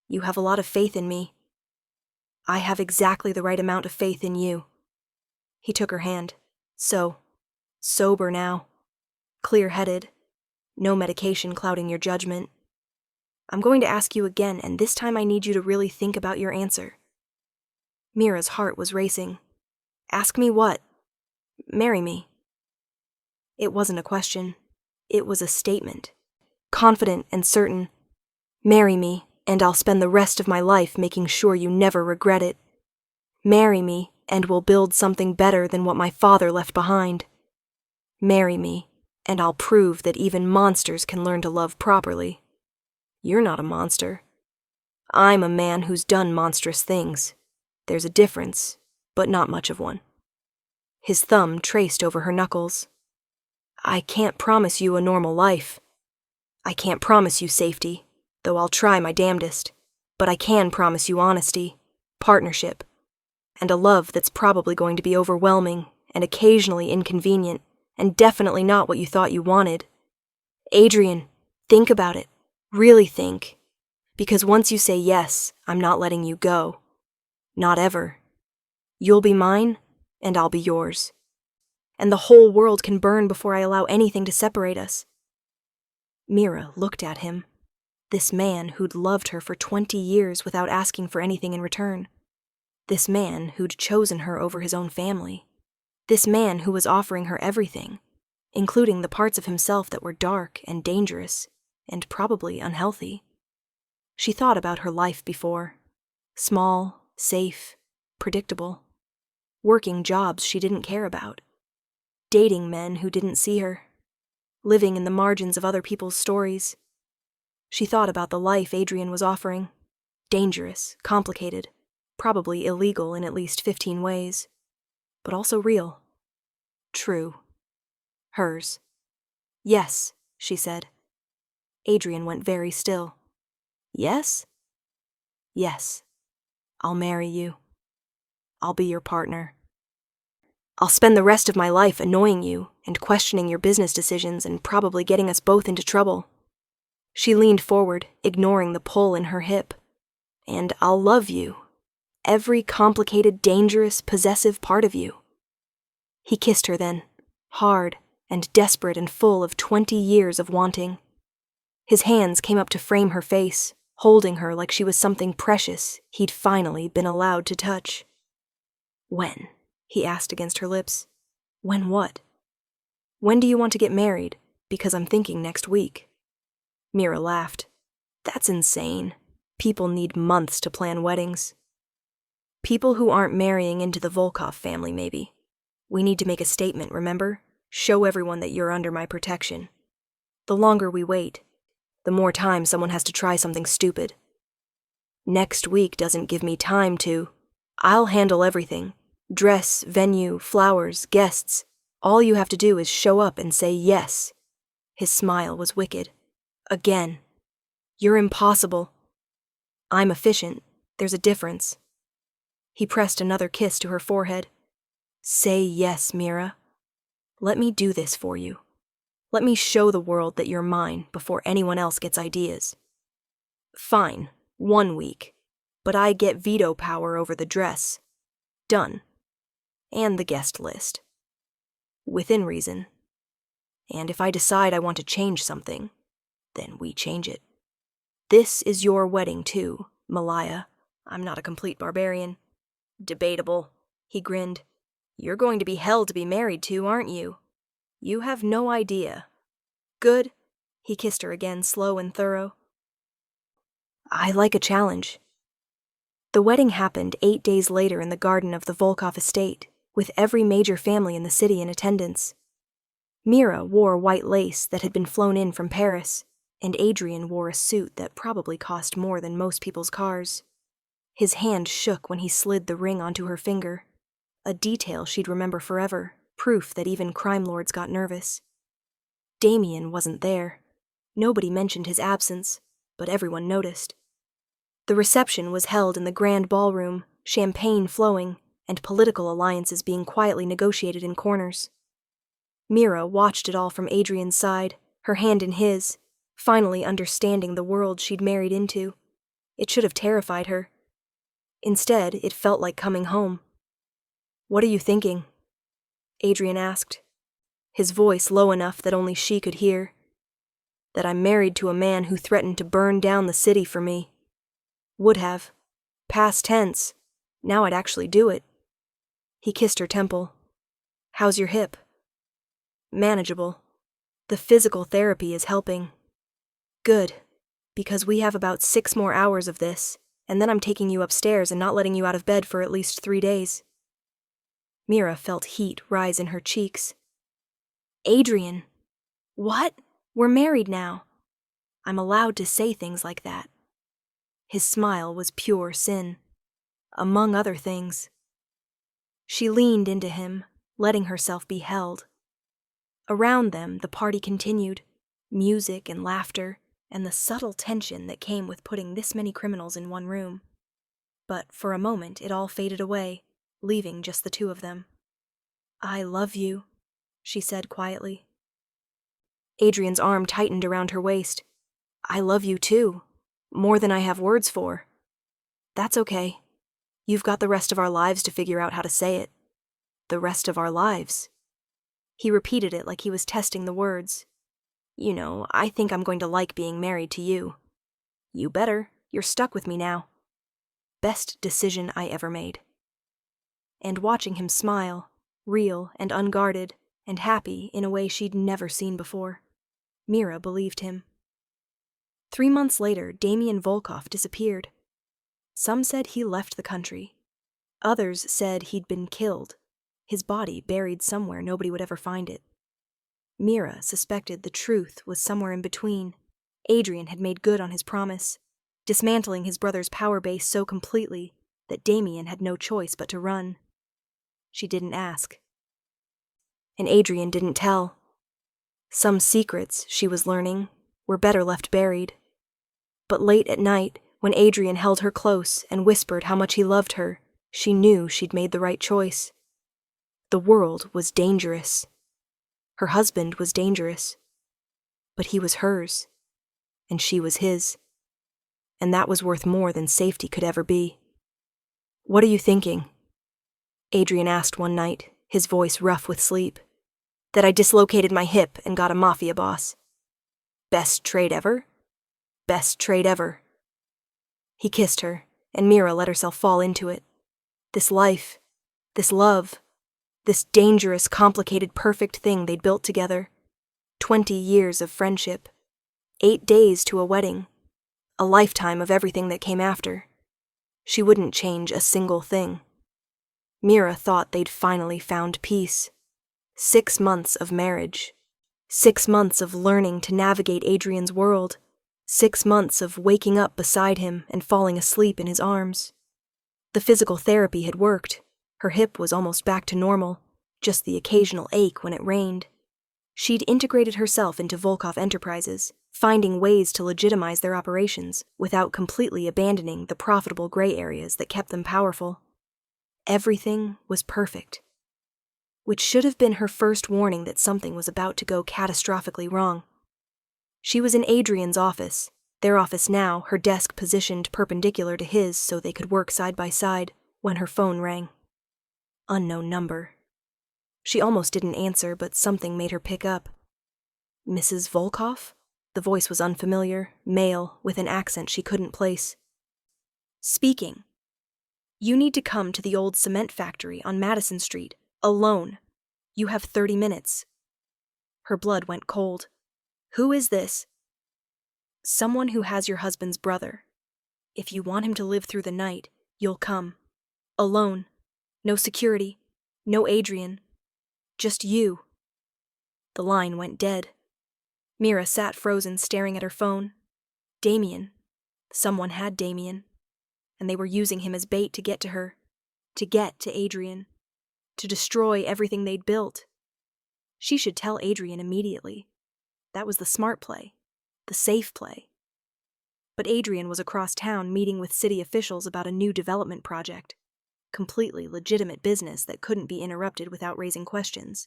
You have a lot of faith in me. I have exactly the right amount of faith in you." He took her hand. "So, sober now. Clear-headed. No medication clouding your judgment. I'm going to ask you again, and this time I need you to really think about your answer." Mira's heart was racing. "Ask me what?" "Marry me." It wasn't a question. It was a statement. Confident and certain. "Marry me, and I'll spend the rest of my life making sure you never regret it. Marry me, and we'll build something better than what my father left behind. Marry me, and I'll prove that even monsters can learn to love properly. You're not a monster. I'm a man who's done monstrous things. There's a difference, but not much of one." His thumb traced over her knuckles. "I can't promise you a normal life. I can't promise you safety, though I'll try my damnedest. But I can promise you honesty, partnership, and a love that's probably going to be overwhelming and occasionally inconvenient, and definitely not what you thought you wanted. Adrian, think about it. Really think. Because once you say yes, I'm not letting you go. Not ever. You'll be mine, and I'll be yours. And the whole world can burn before I allow anything to separate us." Mira looked at him. This man who'd loved her for 20 years without asking for anything in return. This man who'd chosen her over his own family. This man who was offering her everything, including the parts of himself that were dark and dangerous, and probably unhealthy. She thought about her life before. Small, safe, predictable. Working jobs she didn't care about. Dating men who didn't see her. Living in the margins of other people's stories. She thought about the life Adrian was offering. Dangerous, complicated, probably illegal in at least 15 ways. But also real. True. Hers. "Yes," she said. Adrian went very still. "Yes?" "Yes. I'll marry you. I'll be your partner. I'll spend the rest of my life annoying you and questioning your business decisions and probably getting us both into trouble." She leaned forward, ignoring the pull in her hip. "And I'll love you. Every complicated, dangerous, possessive part of you." He kissed her then, hard and desperate and full of 20 years of wanting. His hands came up to frame her face, holding her like she was something precious he'd finally been allowed to touch. "When?" he asked against her lips. "When what?" "When do you want to get married? Because I'm thinking next week." Mira laughed. "That's insane. People need months to plan weddings." "People who aren't marrying into the Volkov family, maybe. We need to make a statement, remember? Show everyone that you're under my protection. The longer we wait, the more time someone has to try something stupid. Next week doesn't give me time to. I'll handle everything. Dress, venue, flowers, guests. All you have to do is show up and say yes. His smile was wicked. Again. You're impossible. I'm efficient. There's a difference. He pressed another kiss to her forehead. Say yes, Mira. Let me do this for you. Let me show the world that you're mine before anyone else gets ideas. Fine, 1 week. But I get veto power over the dress. Done. And the guest list. Within reason. And if I decide I want to change something, then we change it. This is your wedding too, Malaya. I'm not a complete barbarian. Debatable. He grinned. You're going to be hell to be married to, aren't you? You have no idea. Good. He kissed her again, slow and thorough. I like a challenge. The wedding happened 8 days later in the garden of the Volkov estate, with every major family in the city in attendance. Mira wore white lace that had been flown in from Paris, and Adrian wore a suit that probably cost more than most people's cars. His hand shook when he slid the ring onto her finger, a detail she'd remember forever, proof that even crime lords got nervous. Damien wasn't there. Nobody mentioned his absence, but everyone noticed. The reception was held in the grand ballroom, champagne flowing, and political alliances being quietly negotiated in corners. Mira watched it all from Adrian's side, her hand in his, finally understanding the world she'd married into. It should have terrified her. Instead, it felt like coming home. What are you thinking? Adrian asked, his voice low enough that only she could hear. That I'm married to a man who threatened to burn down the city for me. Would have. Past tense. Now I'd actually do it. He kissed her temple. How's your hip? Manageable. The physical therapy is helping. Good, because we have about 6 more hours of this, and then I'm taking you upstairs and not letting you out of bed for at least 3 days. Mira felt heat rise in her cheeks. Adrian! What? We're married now. I'm allowed to say things like that. His smile was pure sin, among other things. She leaned into him, letting herself be held. Around them, the party continued, music and laughter, and the subtle tension that came with putting this many criminals in one room. But for a moment, it all faded away, leaving just the two of them. I love you, she said quietly. Adrian's arm tightened around her waist. I love you too, more than I have words for. That's okay. You've got the rest of our lives to figure out how to say it. The rest of our lives. He repeated it like he was testing the words. You know, I think I'm going to like being married to you. You better. You're stuck with me now. Best decision I ever made. And watching him smile, real and unguarded, and happy in a way she'd never seen before, Mira believed him. 3 months later, Damien Volkov disappeared. Some said he left the country. Others said he'd been killed, his body buried somewhere nobody would ever find it. Mira suspected the truth was somewhere in between. Adrian had made good on his promise, dismantling his brother's power base so completely that Damien had no choice but to run. She didn't ask. And Adrian didn't tell. Some secrets, she was learning, were better left buried. But late at night, when Adrian held her close and whispered how much he loved her, she knew she'd made the right choice. The world was dangerous. Her husband was dangerous. But he was hers, and she was his. And that was worth more than safety could ever be. What are you thinking? Adrian asked one night, his voice rough with sleep. That I dislocated my hip and got a Mafia boss. Best trade ever? Best trade ever. He kissed her, and Mira let herself fall into it. This life, this love, this dangerous, complicated, perfect thing they'd built together. 20 years of friendship. 8 days to a wedding. A lifetime of everything that came after. She wouldn't change a single thing. Mira thought they'd finally found peace. 6 months of marriage. 6 months of learning to navigate Adrian's world. 6 months of waking up beside him and falling asleep in his arms. The physical therapy had worked. Her hip was almost back to normal, just the occasional ache when it rained. She'd integrated herself into Volkov Enterprises, finding ways to legitimize their operations without completely abandoning the profitable gray areas that kept them powerful. Everything was perfect. Which should have been her first warning that something was about to go catastrophically wrong. She was in Adrian's office, their office now, her desk positioned perpendicular to his so they could work side by side, when her phone rang. Unknown number. She almost didn't answer, but something made her pick up. Mrs. Volkov? The voice was unfamiliar, male, with an accent she couldn't place. Speaking. You need to come to the old cement factory on Madison Street, alone. You have 30 minutes. Her blood went cold. Who is this? Someone who has your husband's brother. If you want him to live through the night, you'll come. Alone. No security. No Adrian. Just you. The line went dead. Mira sat frozen, staring at her phone. Damien. Someone had Damien. And they were using him as bait to get to her. To get to Adrian. To destroy everything they'd built. She should tell Adrian immediately. That was the smart play. The safe play. But Adrian was across town meeting with city officials about a new development project. Completely legitimate business that couldn't be interrupted without raising questions.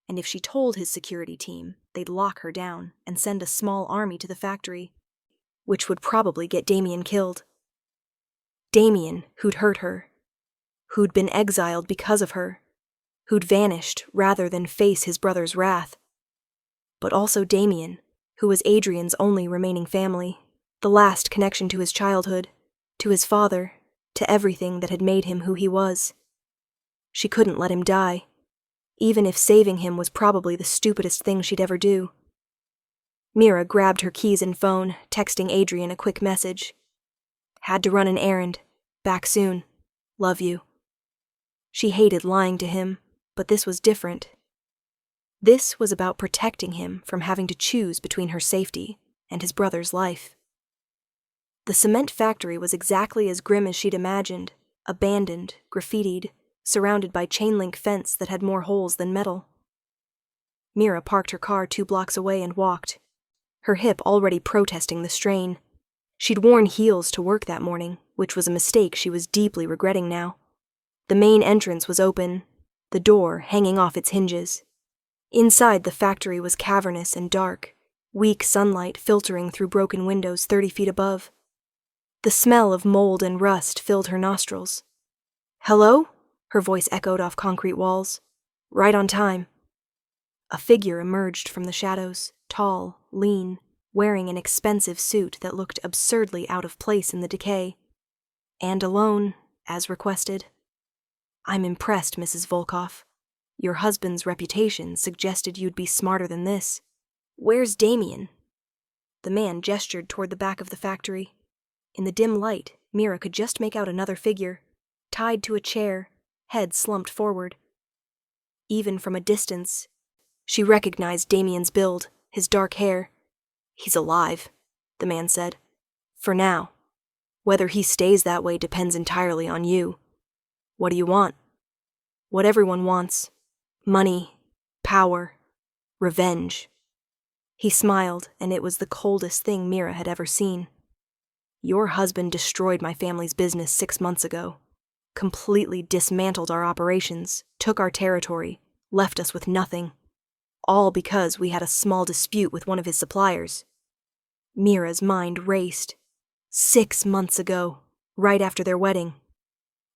And if she told his security team, they'd lock her down and send a small army to the factory, which would probably get Damien killed. Damien, who'd hurt her. Who'd been exiled because of her. Who'd vanished rather than face his brother's wrath. But also Damien, who was Adrian's only remaining family, the last connection to his childhood, to his father, to everything that had made him who he was. She couldn't let him die, even if saving him was probably the stupidest thing she'd ever do. Mira grabbed her keys and phone, texting Adrian a quick message. Had to run an errand. Back soon. Love you. She hated lying to him, but this was different. This was about protecting him from having to choose between her safety and his brother's life. The cement factory was exactly as grim as she'd imagined, abandoned, graffitied, surrounded by chain-link fence that had more holes than metal. Mira parked her car 2 blocks away and walked, her hip already protesting the strain. She'd worn heels to work that morning, which was a mistake she was deeply regretting now. The main entrance was open, the door hanging off its hinges. Inside, the factory was cavernous and dark, weak sunlight filtering through broken windows 30 feet above. The smell of mold and rust filled her nostrils. Hello? Her voice echoed off concrete walls. Right on time. A figure emerged from the shadows, tall, lean, wearing an expensive suit that looked absurdly out of place in the decay. And alone, as requested. I'm impressed, Mrs. Volkov. Your husband's reputation suggested you'd be smarter than this. Where's Damien? The man gestured toward the back of the factory. In the dim light, Mira could just make out another figure, tied to a chair, head slumped forward. Even from a distance, she recognized Damien's build, his dark hair. He's alive, the man said. For now. Whether he stays that way depends entirely on you. What do you want? What everyone wants. Money, power, revenge. He smiled, and it was the coldest thing Mira had ever seen. Your husband destroyed my family's business 6 months ago. Completely dismantled our operations, took our territory, left us with nothing. All because we had a small dispute with one of his suppliers. Mira's mind raced. 6 months ago, right after their wedding.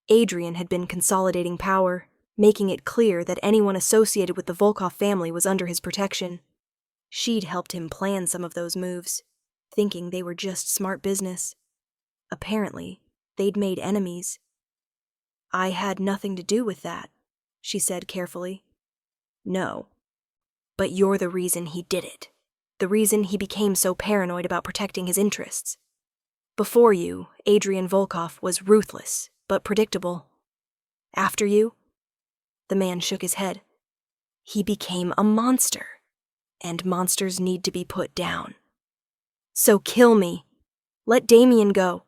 Adrian had been consolidating power, making it clear that anyone associated with the Volkov family was under his protection. She'd helped him plan some of those moves, thinking they were just smart business. Apparently, they'd made enemies. I had nothing to do with that, she said carefully. No. But you're the reason he did it. The reason he became so paranoid about protecting his interests. Before you, Adrian Volkov was ruthless, but predictable. After you?" The man shook his head. "He became a monster, and monsters need to be put down. So kill me. Let Damien go."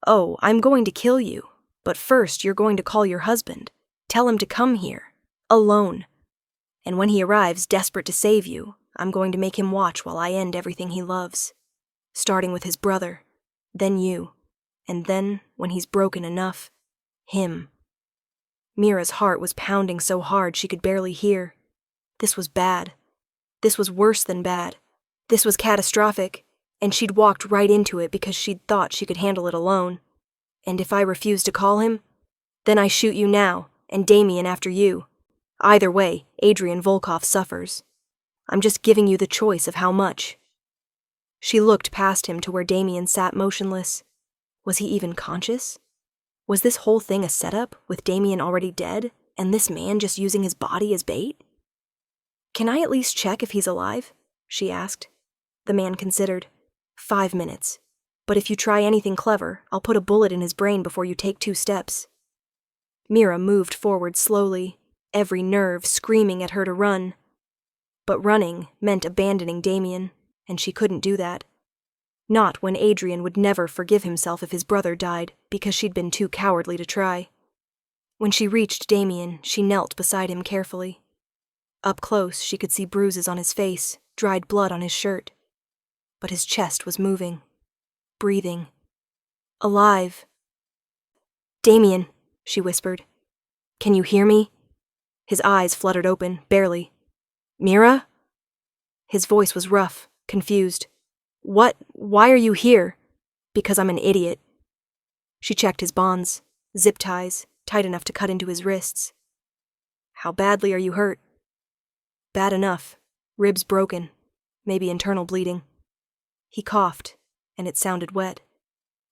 "Oh, I'm going to kill you, but first you're going to call your husband. Tell him to come here, alone. And when he arrives, desperate to save you, I'm going to make him watch while I end everything he loves. Starting with his brother, then you, and then, when he's broken enough, him." Mira's heart was pounding so hard she could barely hear. This was bad. This was worse than bad. This was catastrophic, and she'd walked right into it because she'd thought she could handle it alone. "And if I refuse to call him, then I shoot you now, and Damien after you. Either way, Adrian Volkov suffers. I'm just giving you the choice of how much." She looked past him to where Damien sat motionless. Was he even conscious? Was this whole thing a setup, with Damien already dead, and this man just using his body as bait? "Can I at least check if he's alive?" she asked. The man considered. 5 minutes. But if you try anything clever, I'll put a bullet in his brain before you take 2 steps. Mira moved forward slowly, every nerve screaming at her to run. But running meant abandoning Damien, and she couldn't do that. Not when Adrian would never forgive himself if his brother died, because she'd been too cowardly to try. When she reached Damien, she knelt beside him carefully. Up close, she could see bruises on his face, dried blood on his shirt. But his chest was moving, breathing, alive. "Damien," she whispered. "Can you hear me?" His eyes fluttered open, barely. "Mira?" His voice was rough, confused. Why are you here?" "Because I'm an idiot." She checked his bonds, zip ties, tight enough to cut into his wrists. "How badly are you hurt?" "Bad enough. Ribs broken. Maybe internal bleeding." He coughed, and it sounded wet.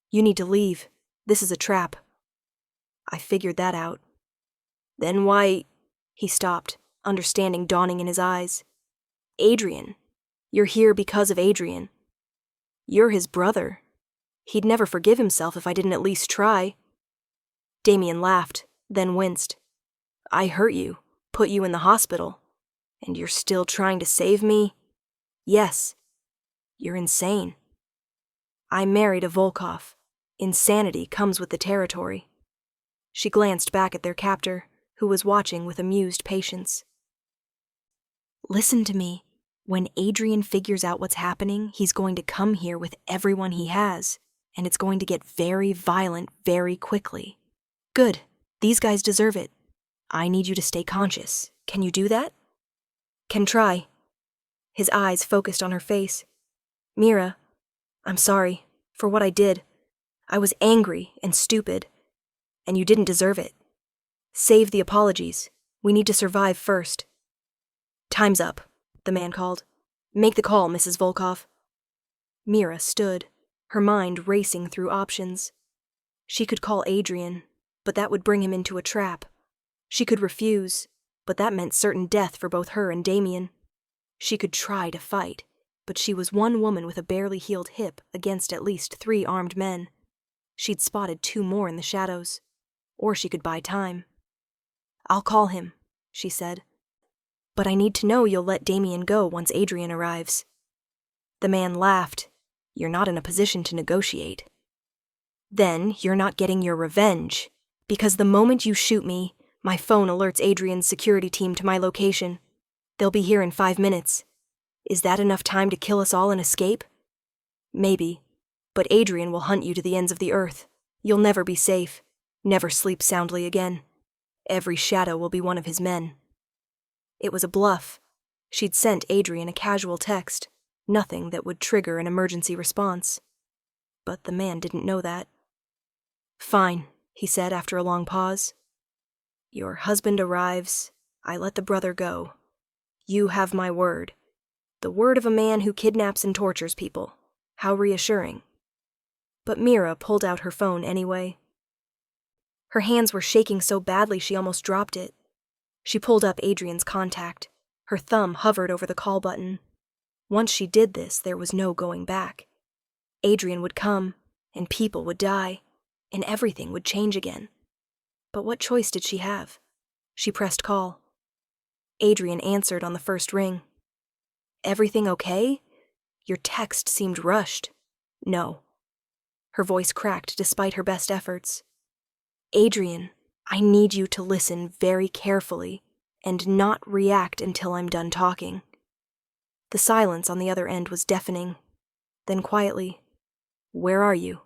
"You need to leave. This is a trap." "I figured that out." "Then why—" He stopped, understanding dawning in his eyes. "Adrian. You're here because of Adrian. You're his brother. He'd never forgive himself if I didn't at least try." Damien laughed, then winced. "I hurt you, put you in the hospital, and you're still trying to save me?" "Yes." "You're insane." "I married a Volkov. Insanity comes with the territory." She glanced back at their captor, who was watching with amused patience. "Listen to me. When Adrian figures out what's happening, he's going to come here with everyone he has, and it's going to get very violent very quickly." "Good. These guys deserve it. I need you to stay conscious. Can you do that?" "Can try." His eyes focused on her face. "Mira, I'm sorry for what I did. I was angry and stupid, and you didn't deserve it. Save the apologies. We need to survive first." "Time's up," the man called. "Make the call, Mrs. Volkov." Mira stood, her mind racing through options. She could call Adrian, but that would bring him into a trap. She could refuse, but that meant certain death for both her and Damien. She could try to fight, but she was one woman with a barely healed hip against at least 3 armed men. She'd spotted 2 more in the shadows. Or she could buy time. "I'll call him," she said. "But I need to know you'll let Damien go once Adrian arrives." The man laughed. "You're not in a position to negotiate." "Then you're not getting your revenge, because the moment you shoot me, my phone alerts Adrian's security team to my location. They'll be here in 5 minutes. Is that enough time to kill us all and escape?" "Maybe, but Adrian will hunt you to the ends of the earth. You'll never be safe, never sleep soundly again. Every shadow will be one of his men." It was a bluff. She'd sent Adrian a casual text, nothing that would trigger an emergency response. But the man didn't know that. "Fine," he said after a long pause. "Your husband arrives. I let the brother go. You have my word. The word of a man who kidnaps and tortures people. How reassuring." But Mira pulled out her phone anyway. Her hands were shaking so badly she almost dropped it. She pulled up Adrian's contact. Her thumb hovered over the call button. Once she did this, there was no going back. Adrian would come, and people would die, and everything would change again. But what choice did she have? She pressed call. Adrian answered on the first ring. Everything okay? Your text seemed rushed. No. Her voice cracked despite her best efforts. Adrian, I need you to listen very carefully and not react until I'm done talking. The silence on the other end was deafening. Then quietly, where are you?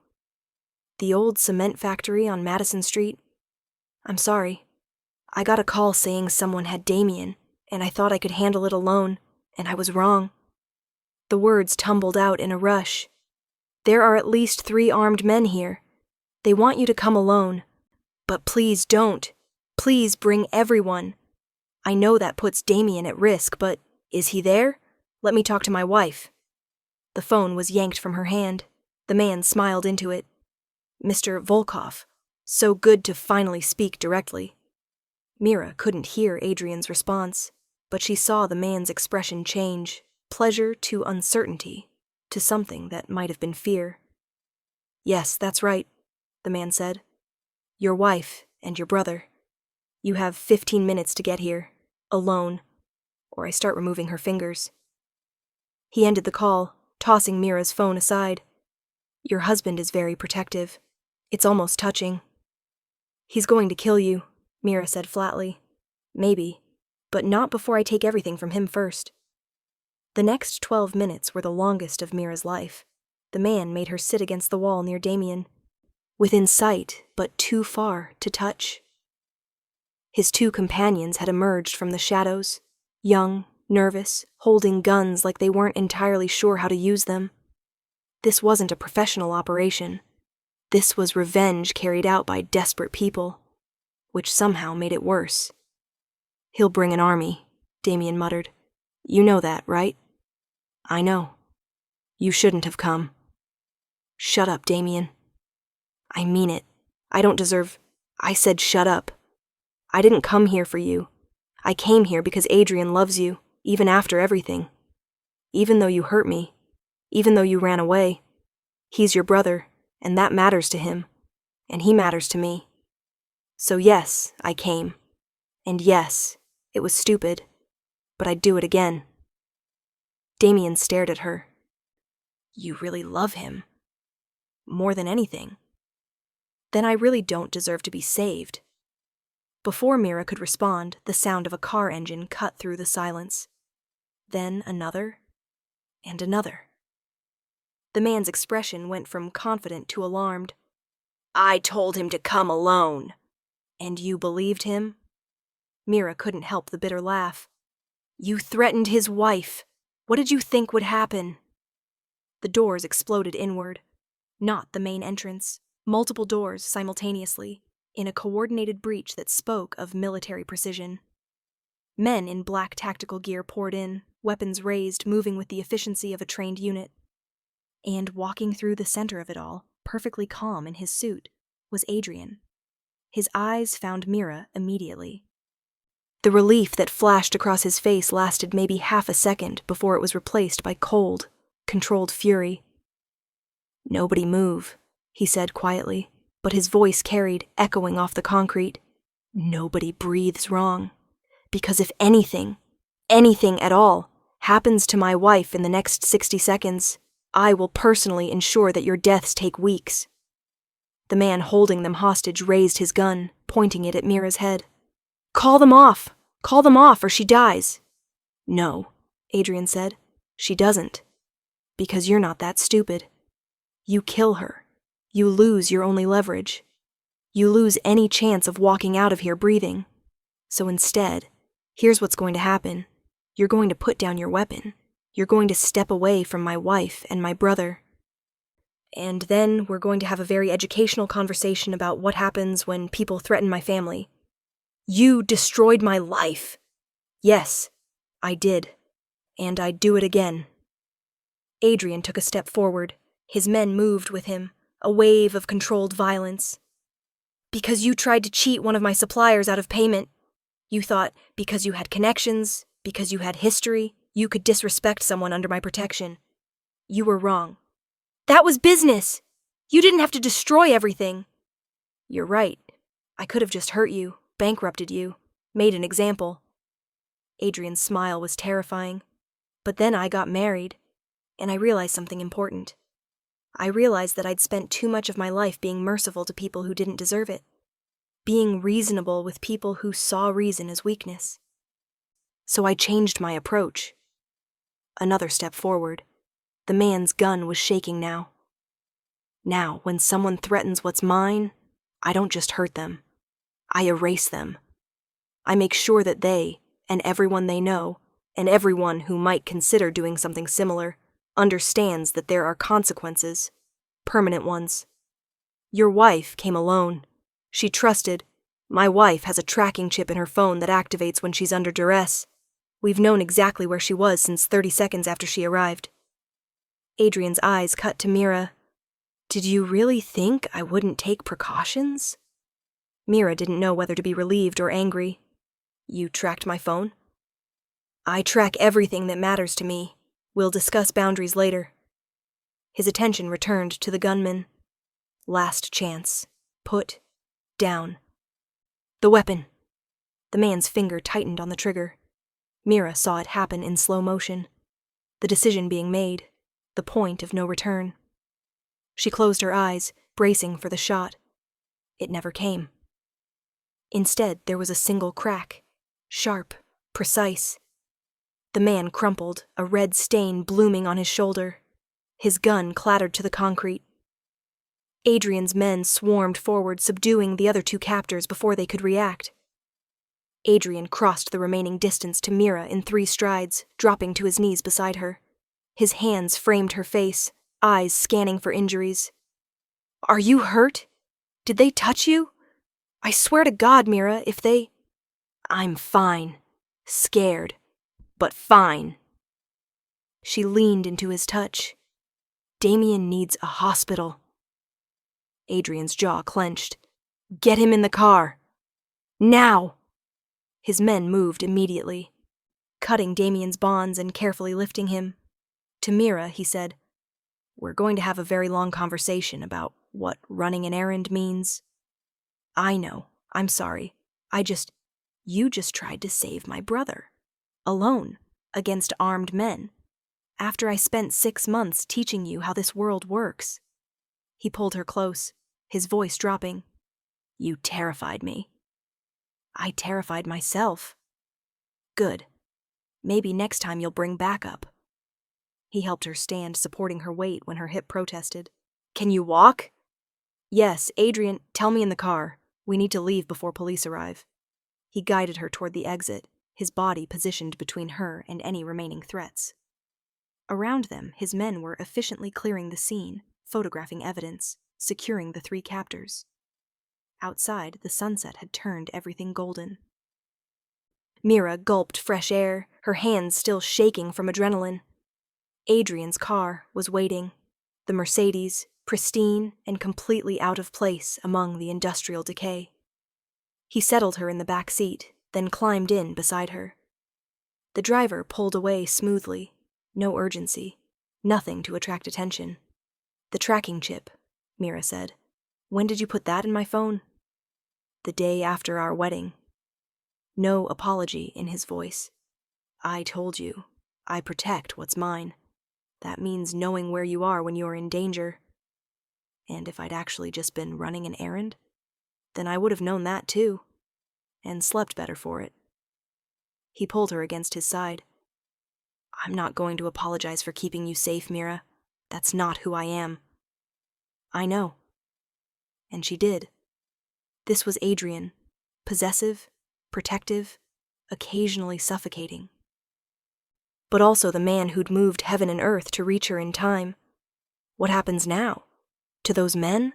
The old cement factory on Madison Street? I'm sorry. I got a call saying someone had Damien, and I thought I could handle it alone, and I was wrong. The words tumbled out in a rush. There are at least 3 armed men here. They want you to come alone. But please don't. Please bring everyone. I know that puts Damien at risk, but is he there? Let me talk to my wife. The phone was yanked from her hand. The man smiled into it. Mr. Volkov. So good to finally speak directly. Mira couldn't hear Adrian's response, but she saw the man's expression change, pleasure to uncertainty, to something that might have been fear. Yes, that's right, the man said. Your wife and your brother. You have 15 minutes to get here, alone, or I start removing her fingers. He ended the call, tossing Mira's phone aside. Your husband is very protective. It's almost touching. He's going to kill you, Mira said flatly. Maybe, but not before I take everything from him first. The next 12 minutes were the longest of Mira's life. The man made her sit against the wall near Damien, within sight, but too far to touch. His 2 companions had emerged from the shadows, young, nervous, holding guns like they weren't entirely sure how to use them. This wasn't a professional operation. This was revenge carried out by desperate people, which somehow made it worse. He'll bring an army, Damien muttered. You know that, right? I know. You shouldn't have come. Shut up, Damien. I mean it. I don't deserve... I said shut up. I didn't come here for you. I came here because Adrian loves you, even after everything. Even though you hurt me. Even though you ran away. He's your brother, and that matters to him. And he matters to me. So yes, I came. And yes, it was stupid. But I'd do it again. Damien stared at her. You really love him. More than anything. Then I really don't deserve to be saved. Before Mira could respond, the sound of a car engine cut through the silence. Then another, and another. The man's expression went from confident to alarmed. I told him to come alone. And you believed him? Mira couldn't help the bitter laugh. You threatened his wife. What did you think would happen? The doors exploded inward. Not the main entrance. Multiple doors simultaneously, in a coordinated breach that spoke of military precision. Men in black tactical gear poured in, weapons raised, moving with the efficiency of a trained unit. And walking through the center of it all, perfectly calm in his suit, was Adrian. His eyes found Mira immediately. The relief that flashed across his face lasted maybe half a second before it was replaced by cold, controlled fury. Nobody move, he said quietly, but his voice carried, echoing off the concrete. Nobody breathes wrong. Because if anything at all, happens to my wife in the next 60 seconds, I will personally ensure that your deaths take weeks. The man holding them hostage raised his gun, pointing it at Mira's head. Call them off! Call them off, or she dies! No, Adrian said. She doesn't. Because you're not that stupid. You kill her. You lose your only leverage. You lose any chance of walking out of here breathing. So instead, here's what's going to happen. You're going to put down your weapon. You're going to step away from my wife and my brother. And then we're going to have a very educational conversation about what happens when people threaten my family. You destroyed my life. Yes, I did. And I'd do it again. Adrian took a step forward. His men moved with him, a wave of controlled violence. Because you tried to cheat one of my suppliers out of payment. You thought because you had connections, because you had history, you could disrespect someone under my protection. You were wrong. That was business. You didn't have to destroy everything. You're right. I could have just hurt you, bankrupted you, made an example. Adrian's smile was terrifying. But then I got married, and I realized something important. I realized that I'd spent too much of my life being merciful to people who didn't deserve it, being reasonable with people who saw reason as weakness. So I changed my approach. Another step forward. The man's gun was shaking now. Now, when someone threatens what's mine, I don't just hurt them. I erase them. I make sure that they, and everyone they know, and everyone who might consider doing something similar, understands that there are consequences, permanent ones. Your wife came alone. She trusted. My wife has a tracking chip in her phone that activates when she's under duress. We've known exactly where she was since 30 seconds after she arrived. Adrian's eyes cut to Mira. Did you really think I wouldn't take precautions? Mira didn't know whether to be relieved or angry. You tracked my phone? I track everything that matters to me. We'll discuss boundaries later. His attention returned to the gunman. Last chance. Put down the weapon. The man's finger tightened on the trigger. Mira saw it happen in slow motion. The decision being made, the point of no return. She closed her eyes, bracing for the shot. It never came. Instead, there was a single crack, sharp, precise. The man crumpled, a red stain blooming on his shoulder. His gun clattered to the concrete. Adrian's men swarmed forward, subduing the other two captors before they could react. Adrian crossed the remaining distance to Mira in 3 strides, dropping to his knees beside her. His hands framed her face, eyes scanning for injuries. Are you hurt? Did they touch you? I swear to God, Mira, if they... I'm fine. Scared. But fine. She leaned into his touch. Damien needs a hospital. Adrian's jaw clenched. Get him in the car. Now! His men moved immediately, cutting Damien's bonds and carefully lifting him. To Mira, he said, We're going to have a very long conversation about what running an errand means. I know. I'm sorry. You just tried to save my brother. Alone, against armed men. After I spent 6 months teaching you how this world works. He pulled her close, his voice dropping. You terrified me. I terrified myself. Good. Maybe next time you'll bring backup. He helped her stand, supporting her weight when her hip protested. Can you walk? Yes, Adrian, tell me in the car. We need to leave before police arrive. He guided her toward the exit, his body positioned between her and any remaining threats. Around them, his men were efficiently clearing the scene, photographing evidence, securing the 3 captors. Outside, the sunset had turned everything golden. Mira gulped fresh air, her hands still shaking from adrenaline. Adrian's car was waiting, the Mercedes, pristine and completely out of place among the industrial decay. He settled her in the back seat, then climbed in beside her. The driver pulled away smoothly, no urgency, nothing to attract attention. The tracking chip, Mira said. When did you put that in my phone? The day after our wedding. No apology in his voice. I told you, I protect what's mine. That means knowing where you are when you're in danger. And if I'd actually just been running an errand, then I would have known that too, and slept better for it. He pulled her against his side. I'm not going to apologize for keeping you safe, Mira. That's not who I am. I know. And she did. This was Adrian, possessive, protective, occasionally suffocating. But also the man who'd moved heaven and earth to reach her in time. What happens now? To those men?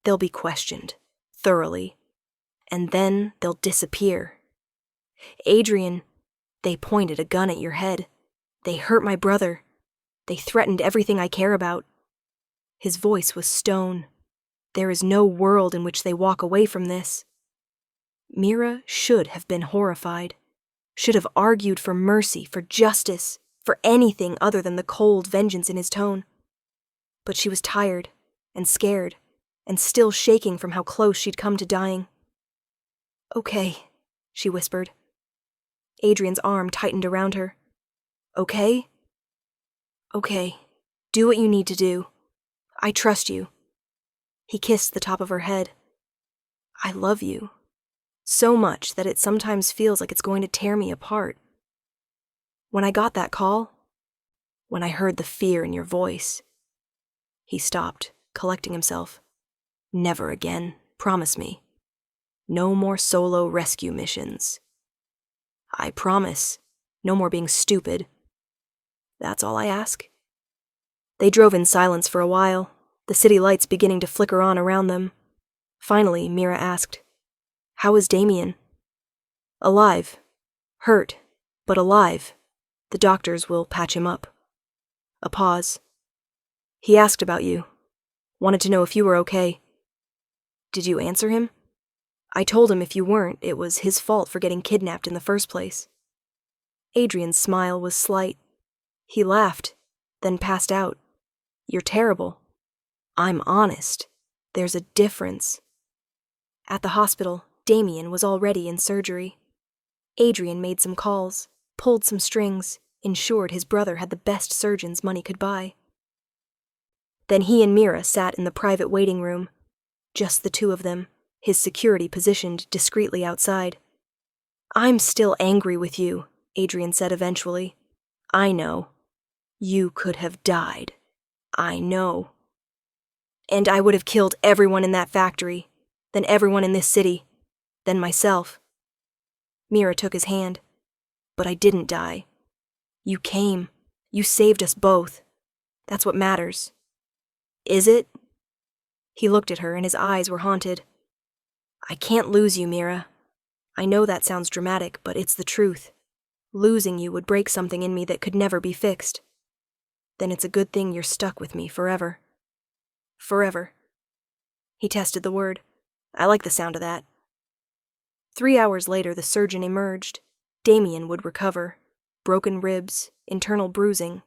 They'll be questioned, thoroughly. And then they'll disappear. Adrian, they pointed a gun at your head. They hurt my brother. They threatened everything I care about. His voice was stone. There is no world in which they walk away from this. Mira should have been horrified, should have argued for mercy, for justice, for anything other than the cold vengeance in his tone. But she was tired and scared and still shaking from how close she'd come to dying. Okay, she whispered. Adrian's arm tightened around her. Okay? Okay. Do what you need to do. I trust you. He kissed the top of her head. I love you. So much that it sometimes feels like it's going to tear me apart. When I got that call, when I heard the fear in your voice. He stopped, collecting himself. Never again, promise me. No more solo rescue missions. I promise. No more being stupid. That's all I ask. They drove in silence for a while, the city lights beginning to flicker on around them. Finally, Mira asked, How is Damien? Alive. Hurt, but alive. The doctors will patch him up. A pause. He asked about you. Wanted to know if you were okay. Did you answer him? I told him if you weren't, it was his fault for getting kidnapped in the first place. Adrian's smile was slight. He laughed, then passed out. You're terrible. I'm honest. There's a difference. At the hospital, Damien was already in surgery. Adrian made some calls, pulled some strings, ensured his brother had the best surgeons money could buy. Then he and Mira sat in the private waiting room, just the two of them, his security positioned discreetly outside. I'm still angry with you, Adrian said eventually. I know. You could have died. I know. And I would have killed everyone in that factory, then everyone in this city, then myself. Mira took his hand. But I didn't die. You came. You saved us both. That's what matters. Is it? He looked at her and his eyes were haunted. I can't lose you, Mira. I know that sounds dramatic, but it's the truth. Losing you would break something in me that could never be fixed. Then it's a good thing you're stuck with me forever. Forever. He tested the word. I like the sound of that. 3 hours later, the surgeon emerged. Damien would recover. Broken ribs, internal bruising,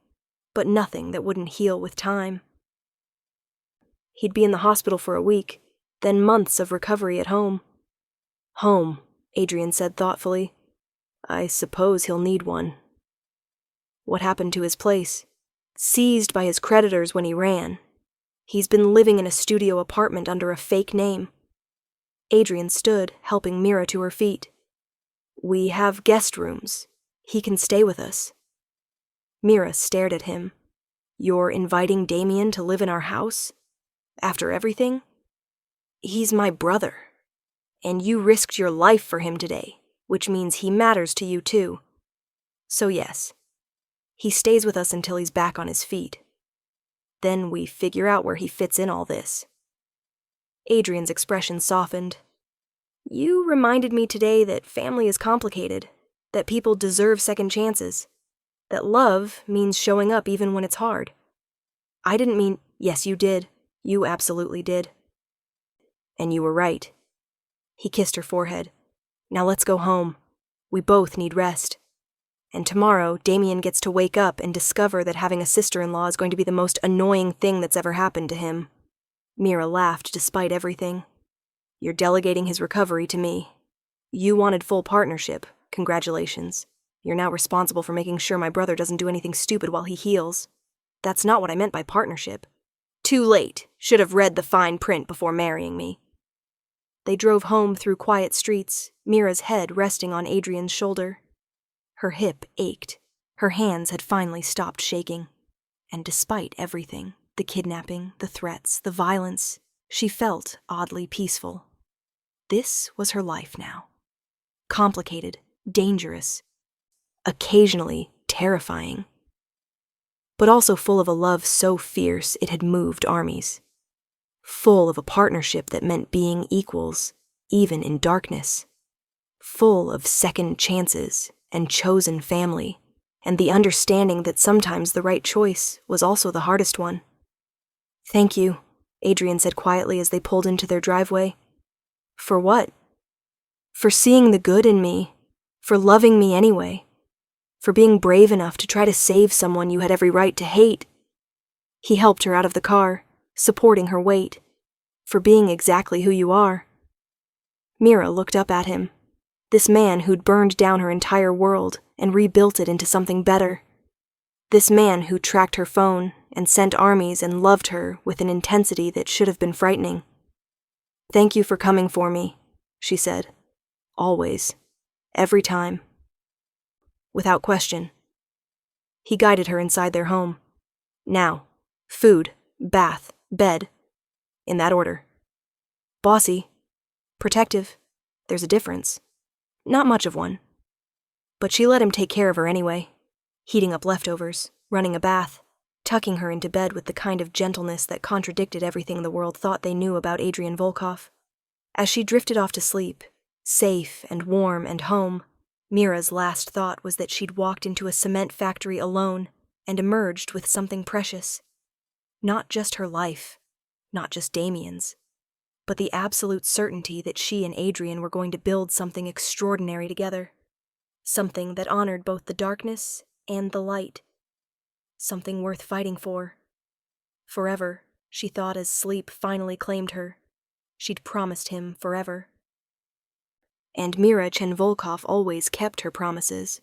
but nothing that wouldn't heal with time. He'd be in the hospital for a week, then months of recovery at home. Home, Adrian said thoughtfully. I suppose he'll need one. What happened to his place? Seized by his creditors when he ran. He's been living in a studio apartment under a fake name. Adrian stood, helping Mira to her feet. We have guest rooms. He can stay with us. Mira stared at him. You're inviting Damien to live in our house? After everything? He's my brother. And you risked your life for him today, which means he matters to you too. So yes, he stays with us until he's back on his feet. Then we figure out where he fits in all this. Adrian's expression softened. You reminded me today that family is complicated, that people deserve second chances, that love means showing up even when it's hard. I didn't mean, yes, you did. You absolutely did. And you were right. He kissed her forehead. Now let's go home. We both need rest. And tomorrow, Damien gets to wake up and discover that having a sister-in-law is going to be the most annoying thing that's ever happened to him. Mira laughed despite everything. You're delegating his recovery to me. You wanted full partnership. Congratulations. You're now responsible for making sure my brother doesn't do anything stupid while he heals. That's not what I meant by partnership. Too late. Should have read the fine print before marrying me. They drove home through quiet streets, Mira's head resting on Adrian's shoulder. Her hip ached. Her hands had finally stopped shaking. And despite everything, the kidnapping, the threats, the violence, she felt oddly peaceful. This was her life now. Complicated, dangerous, occasionally terrifying, but also full of a love so fierce it had moved armies. Full of a partnership that meant being equals, even in darkness. Full of second chances and chosen family, and the understanding that sometimes the right choice was also the hardest one. Thank you, Adrian said quietly as they pulled into their driveway. For what? For seeing the good in me, for loving me anyway, for being brave enough to try to save someone you had every right to hate. He helped her out of the car, supporting her weight, for being exactly who you are. Mira looked up at him. This man who'd burned down her entire world and rebuilt it into something better. This man who tracked her phone and sent armies and loved her with an intensity that should have been frightening. "Thank you for coming for me," she said. "Always. Every time." Without question. He guided her inside their home. Now, food, bath, bed. In that order. Bossy. Protective. There's a difference. Not much of one. But she let him take care of her anyway. Heating up leftovers, running a bath, tucking her into bed with the kind of gentleness that contradicted everything the world thought they knew about Adrian Volkov. As she drifted off to sleep, safe and warm and home, Mira's last thought was that she'd walked into a cement factory alone and emerged with something precious. Not just her life, not just Damien's, but the absolute certainty that she and Adrian were going to build something extraordinary together. Something that honored both the darkness and the light. Something worth fighting for. Forever, she thought as sleep finally claimed her. She'd promised him forever. And Mira Chen Volkov always kept her promises.